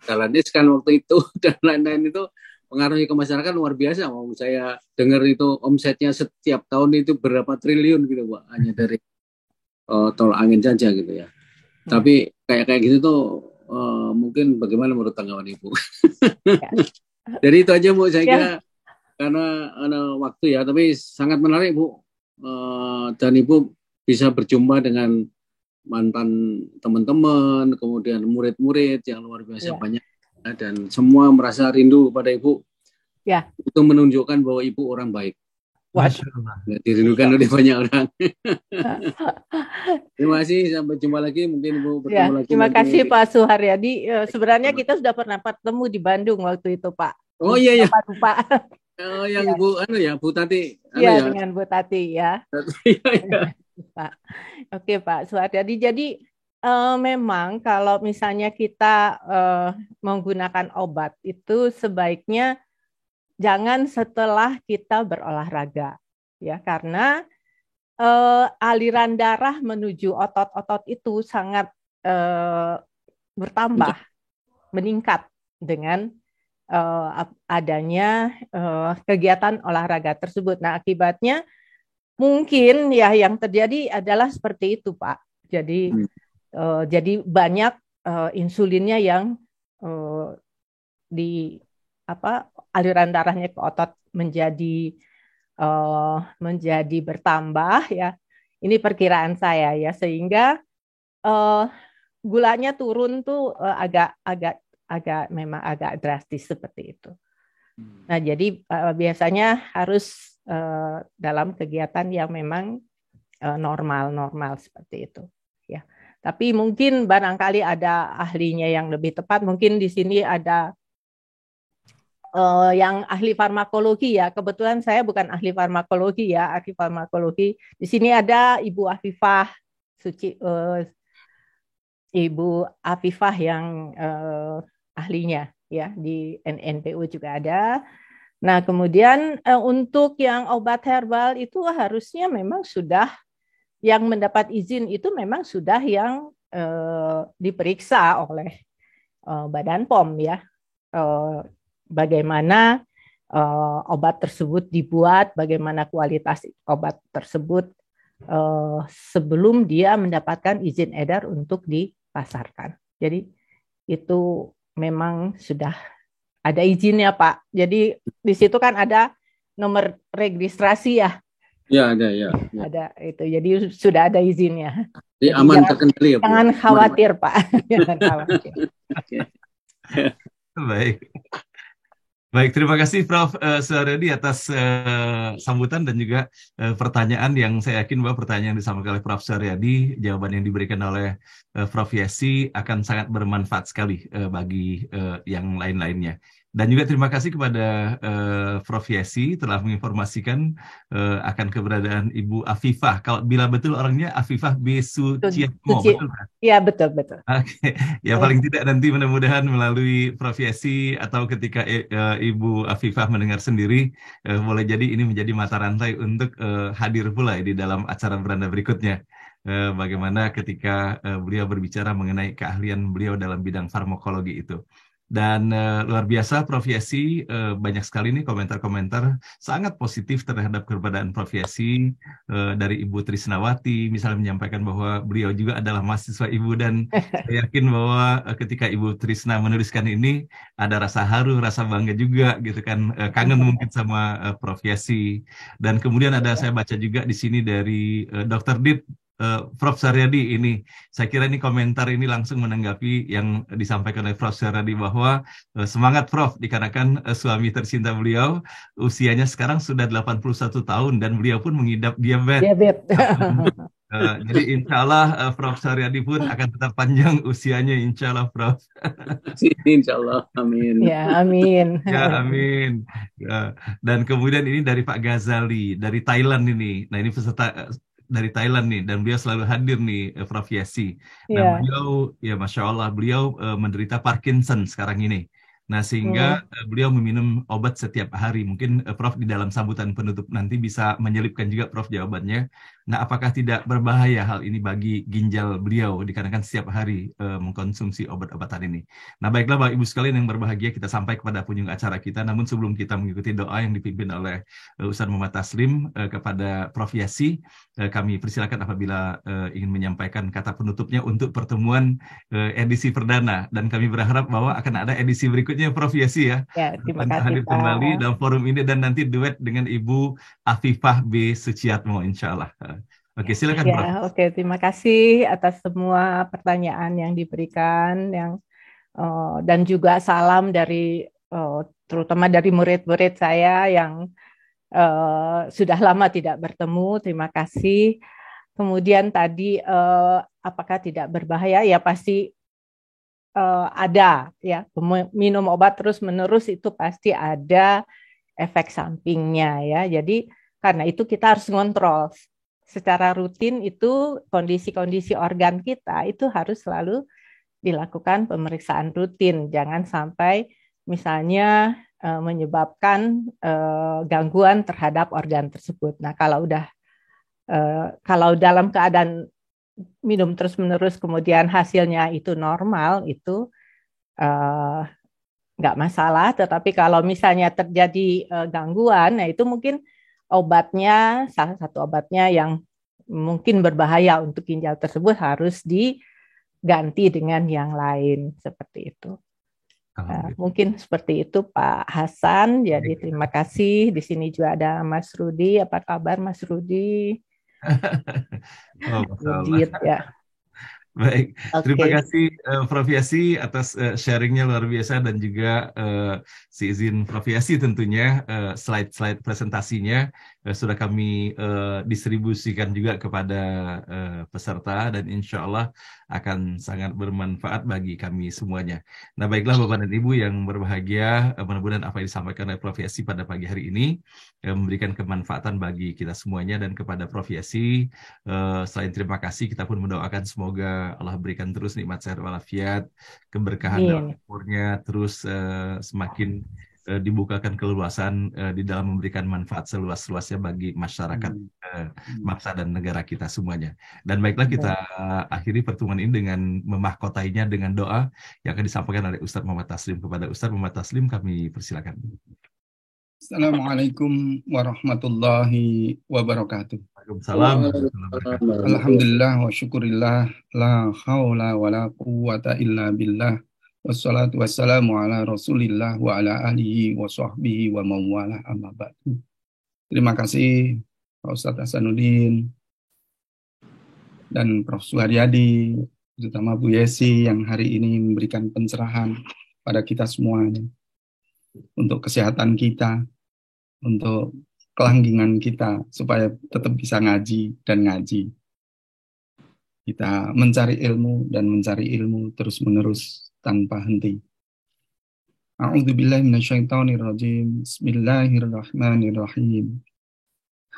Dalanis kan waktu itu dan lain-lain itu pengaruhnya ke masyarakat luar biasa. Mau saya dengar itu omsetnya setiap tahun itu berapa triliun gitu Pak hanya dari tol angin saja gitu ya. Tapi kayak gitu tuh mungkin bagaimana menurut tanggapan Ibu? Jadi itu aja Bu saya kira karena waktu ya, tapi sangat menarik Bu. Dan Ibu bisa berjumpa dengan mantan teman-teman, kemudian murid-murid yang luar biasa banyak, dan semua merasa rindu pada Ibu. Itu menunjukkan bahwa Ibu orang baik. Dirindukan oleh banyak orang. Terima kasih, sampai jumpa lagi. Mungkin Ibu bertemu lagi. Terima kasih Pak Suharyadi. Sebenarnya kita sudah pernah bertemu di Bandung waktu itu Pak. Oh iya. Pak. Oh, yang Bu Bu Tati. Iya, dengan Bu Tati ya. Pak. Oke Pak Suharyadi. Jadi memang kalau misalnya kita menggunakan obat itu sebaiknya jangan setelah kita berolahraga ya, karena aliran darah menuju otot-otot itu sangat bertambah, meningkat dengan adanya kegiatan olahraga tersebut. Nah, akibatnya mungkin ya yang terjadi adalah seperti itu, Pak. Jadi banyak insulinnya yang aliran darahnya ke otot menjadi bertambah ya. Ini perkiraan saya ya, sehingga gulanya turun tuh memang agak drastis seperti itu. Nah, jadi biasanya harus dalam kegiatan yang memang normal seperti itu. Ya. Tapi mungkin barangkali ada ahlinya yang lebih tepat. Mungkin di sini ada yang ahli farmakologi ya. Kebetulan saya bukan ahli farmakologi ya, ahli farmakologi. Di sini ada Ibu Afifah Ibu Afifah yang ahlinya ya, di NNPU juga ada. Nah, kemudian untuk yang obat herbal itu harusnya memang sudah yang mendapat izin itu memang sudah yang diperiksa oleh Badan POM ya. Bagaimana obat tersebut dibuat, bagaimana kualitas obat tersebut sebelum dia mendapatkan izin edar untuk dipasarkan. Jadi itu memang sudah ada izinnya, Pak. Jadi di situ kan ada nomor registrasi ya. Ya, ada ya. Ada itu. Jadi sudah ada izinnya. Jadi aman terkendali ya, Bu. Jangan khawatir, Pak. Jangan khawatir. Baik, terima kasih Prof. Suharyadi atas sambutan dan juga pertanyaan yang saya yakin bahwa pertanyaan yang disampaikan oleh Prof. Suharyadi, jawaban yang diberikan oleh Prof. Yesi akan sangat bermanfaat sekali bagi yang lain-lainnya. Dan juga terima kasih kepada Prof. Yesi telah menginformasikan akan keberadaan Ibu Afifah. Kalau bila betul orangnya Afifah B. Suciatmo, betul kan? Iya, betul. Oke. Ya paling tidak nanti mudah-mudahan melalui Prof. Yesi atau ketika Ibu Afifah mendengar sendiri, boleh jadi ini menjadi mata rantai untuk hadir pula di dalam acara beranda berikutnya. Bagaimana ketika beliau berbicara mengenai keahlian beliau dalam bidang farmakologi itu. Dan luar biasa Prof. Yesi, banyak sekali nih komentar-komentar sangat positif terhadap keberadaan Prof. Yesi, dari Ibu Trisnawati misalnya menyampaikan bahwa beliau juga adalah mahasiswa Ibu, dan saya yakin bahwa ketika Ibu Trisna menuliskan ini ada rasa haru, rasa bangga juga gitu kan, kangen mungkin sama Prof. Yesi. Dan kemudian ada saya baca juga di sini dari Dr. Dit, Prof. Suharyadi ini, saya kira ini komentar ini langsung menanggapi yang disampaikan oleh Prof. Suharyadi bahwa semangat Prof, dikarenakan suami tercinta beliau usianya sekarang sudah 81 tahun dan beliau pun mengidap diabetes. Jadi insya Allah Prof. Suharyadi pun akan tetap panjang usianya, insya Allah Prof. Insya Allah, amin. Ya, amin. Ya, amin. Ya. Dan kemudian ini dari Pak Ghazali, dari Thailand ini. Nah ini peserta dari Thailand nih, dan beliau selalu hadir nih, Prof. Yesi. Nah, beliau, ya Masya Allah, beliau menderita Parkinson sekarang ini. Nah, sehingga beliau meminum obat setiap hari. Mungkin Prof di dalam sambutan penutup nanti bisa menyelipkan juga Prof jawabannya. Nah, apakah tidak berbahaya hal ini bagi ginjal beliau dikarenakan setiap hari mengkonsumsi obat-obatan ini? Nah, baiklah Bapak Ibu sekalian yang berbahagia, kita sampai kepada penghujung acara kita. Namun sebelum kita mengikuti doa yang dipimpin oleh Ustaz Muhammad Taslim kepada Prof Yesi, kami persilakan apabila ingin menyampaikan kata penutupnya untuk pertemuan edisi perdana, dan kami berharap bahwa akan ada edisi berikutnya Prof Yesi ya. Ya, terima kasih hadir kembali dalam forum ini dan nanti duet dengan Ibu Afifah B. Suciatmo insya Allah. Oke, silakan Prof. Ya, oke, terima kasih atas semua pertanyaan yang diberikan, dan juga salam dari terutama dari murid-murid saya yang sudah lama tidak bertemu. Terima kasih. Kemudian tadi apakah tidak berbahaya? Ya pasti ada ya, minum obat terus-menerus itu pasti ada efek sampingnya ya. Jadi karena itu kita harus ngontrol secara rutin, itu kondisi-kondisi organ kita itu harus selalu dilakukan pemeriksaan rutin. Jangan sampai misalnya menyebabkan gangguan terhadap organ tersebut. Nah, kalau dalam keadaan minum terus-menerus kemudian hasilnya itu normal, itu nggak masalah. Tetapi kalau misalnya terjadi gangguan, nah itu mungkin obatnya, salah satu obatnya yang mungkin berbahaya untuk ginjal tersebut harus diganti dengan yang lain, seperti itu. Mungkin seperti itu Pak Hasan. Jadi terima kasih. Di sini juga ada Mas Rudi. Apa kabar Mas Rudi? Oh, Rudi ya. Baik, terima Oke. kasih Prof. Yasi atas sharingnya luar biasa dan juga seizin Prof. Yasi tentunya slide-slide presentasinya sudah kami distribusikan juga kepada peserta dan insya Allah akan sangat bermanfaat bagi kami semuanya. Nah baiklah Bapak dan Ibu yang berbahagia, mudah-mudahan apa yang disampaikan oleh Prof. Yasi pada pagi hari ini memberikan kemanfaatan bagi kita semuanya dan kepada Prof. Yasi. Selain terima kasih, kita pun mendoakan semoga Allah berikan terus nikmat sehat walafiat, keberkahan dalam Amin. umurnya, terus semakin dibukakan keluasan di dalam memberikan manfaat seluas-luasnya bagi masyarakat bangsa dan negara kita semuanya. Dan baiklah kita akhiri pertemuan ini dengan memahkotainya dengan doa yang akan disampaikan oleh Ustadz Muhammad Taslim. Kepada Ustadz Muhammad Taslim kami persilakan. Assalamualaikum warahmatullahi wabarakatuh. Waalaikumsalam warahmatullahi wabarakatuh. Alhamdulillah wa syukurillah la haula wa la quwwata illa billah wassalatu wassalamu ala rasulillah wa ala alihi wa sahbihi wa mawala amma ba'du. Terima kasih Pak Ustadz Hasanuddin dan Prof. Suharyadi, terutama Bu Yesi yang hari ini memberikan pencerahan pada kita semuanya untuk kesehatan kita, untuk kelanggengan kita supaya tetap bisa ngaji dan ngaji. Kita mencari ilmu dan mencari ilmu terus-menerus tanpa henti. A'udzubillahi minasyaitonirrajim. Bismillahirrahmanirrahim.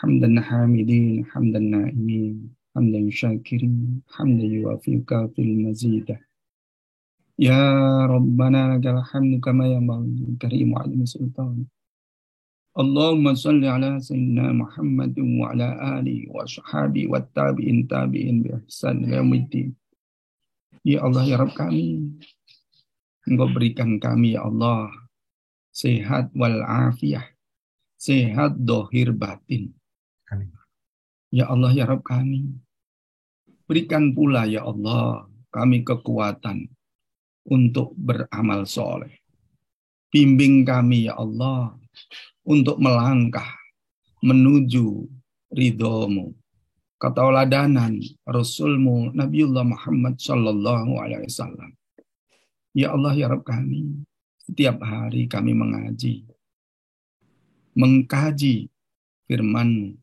Hamdan hamidin, hamdan na'imin, hamdan syakirin, hamdan yuwafiqa fil mazidah. Ya Rabbana lakal hamdu kama yanbaghi karimu azimi sultan. Allahumma salli ala sayyidina Muhammad wa ala alihi wa sahbihi wa tabi'in bi ihsan ila yaumiddin. Ya Allah ya Rabb kami, Engkau berikan kami ya Allah sehat wal afiyah, sehat dohir batin. Amin. Ya Allah ya Rabb kami, berikan pula ya Allah kami kekuatan untuk beramal soleh. Bimbing kami ya Allah untuk melangkah menuju ridho-Mu, ketauladanan Rasul-Mu Nabiullah Muhammad sallallahu alaihi wasallam. Ya Allah ya Rabb kami, setiap hari kami mengaji, mengkaji firman-Mu,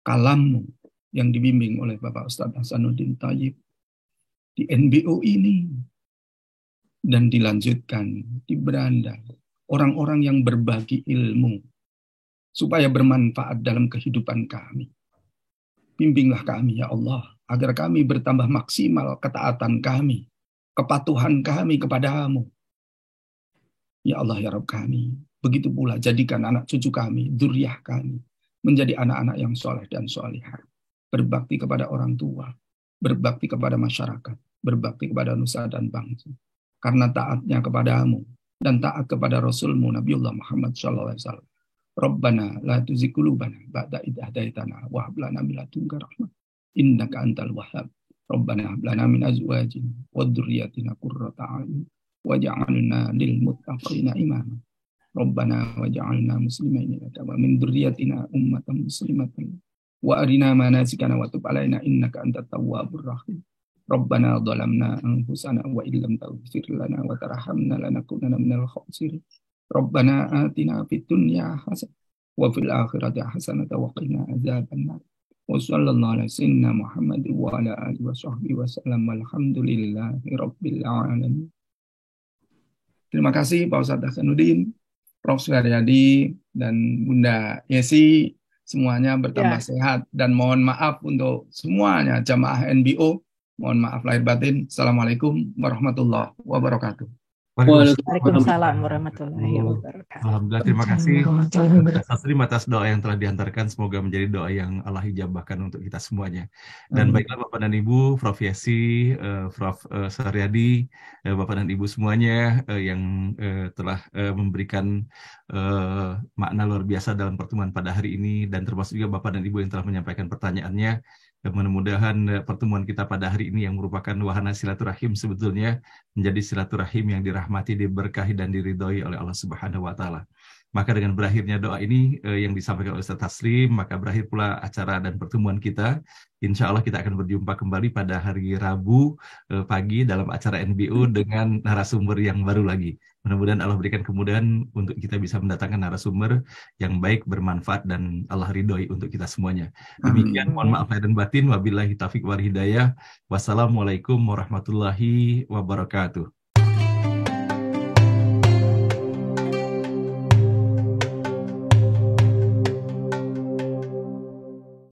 kalam-Mu yang dibimbing oleh Bapak Ustadz Hasanuddin Thayyib di NBO ini. Dan dilanjutkan di beranda orang-orang yang berbagi ilmu supaya bermanfaat dalam kehidupan kami. Bimbinglah kami ya Allah agar kami bertambah maksimal ketaatan kami, kepatuhan kami kepadamu. Ya Allah ya Rabb kami, begitu pula jadikan anak cucu kami, dzurriyyah kami menjadi anak-anak yang soleh dan solihah, berbakti kepada orang tua, berbakti kepada masyarakat, berbakti kepada nusa dan bangsa. Karena taatnya kepadamu dan taat kepada Rasul-Mu Nabiullah Muhammad sallallahu alaihi wasallam. Rabbana la tuzigh qulubana ba'da idh hadaitana wa hab lana min ladunka rahmah innaka antal wahhab. Rabbana hab lana min azwajina wa dzurriyyatina qurrata a'yun waj'alna lil muttaqina imama. Rabbana waj'alna muslimaina laka wa min dzurriyyatina ummatan muslimatan wa arina manasikana wa tub alaina innaka antat tawwabur rahim. Rabbana dhalamna anfusana wa illam taghfir lana wa tarhamna lanakunanna minal khasirin. Rabbana atina fid dunya hasanah wa fil akhirati hasanah wa qina adzabannar. Wa sallallahu ala sayyidina Muhammad wa ala alihi wa sahbihi wa sallam. Walhamdulillahi rabbil alamin. Terima kasih Pak Ustadz Hasanuddin, Prof. Suharyadi dan Bunda Yesi, semuanya bertambah sehat dan mohon maaf untuk semuanya jamaah NBO. Mohon maaf lahir batin. Assalamualaikum warahmatullahi wabarakatuh. Waalaikumsalam warahmatullahi wabarakatuh. Alhamdulillah, terima kasih atas doa yang telah diantarkan. Semoga menjadi doa yang Allah ijabahkan untuk kita semuanya. Dan baiklah Bapak dan Ibu, Prof. Yesi, Prof. Suharyadi, Bapak dan Ibu semuanya yang telah memberikan makna luar biasa dalam pertemuan pada hari ini, dan termasuk juga Bapak dan Ibu yang telah menyampaikan pertanyaannya. Mudah-mudahan pertemuan kita pada hari ini yang merupakan wahana silaturahim sebetulnya menjadi silaturahim yang dirahmati, diberkahi dan diridhoi oleh Allah Subhanahu wa taala. Maka dengan berakhirnya doa ini yang disampaikan oleh Ustaz Taslim, maka berakhir pula acara dan pertemuan kita. Insya Allah kita akan berjumpa kembali pada hari Rabu pagi dalam acara NBO dengan narasumber yang baru lagi. Mudah-mudahan Allah berikan kemudahan untuk kita bisa mendatangkan narasumber yang baik, bermanfaat, dan Allah ridhoi untuk kita semuanya. Demikian, mohon maaf lahir dan batin. Wabillahi taufiq wal hidayah. Wassalamualaikum warahmatullahi wabarakatuh.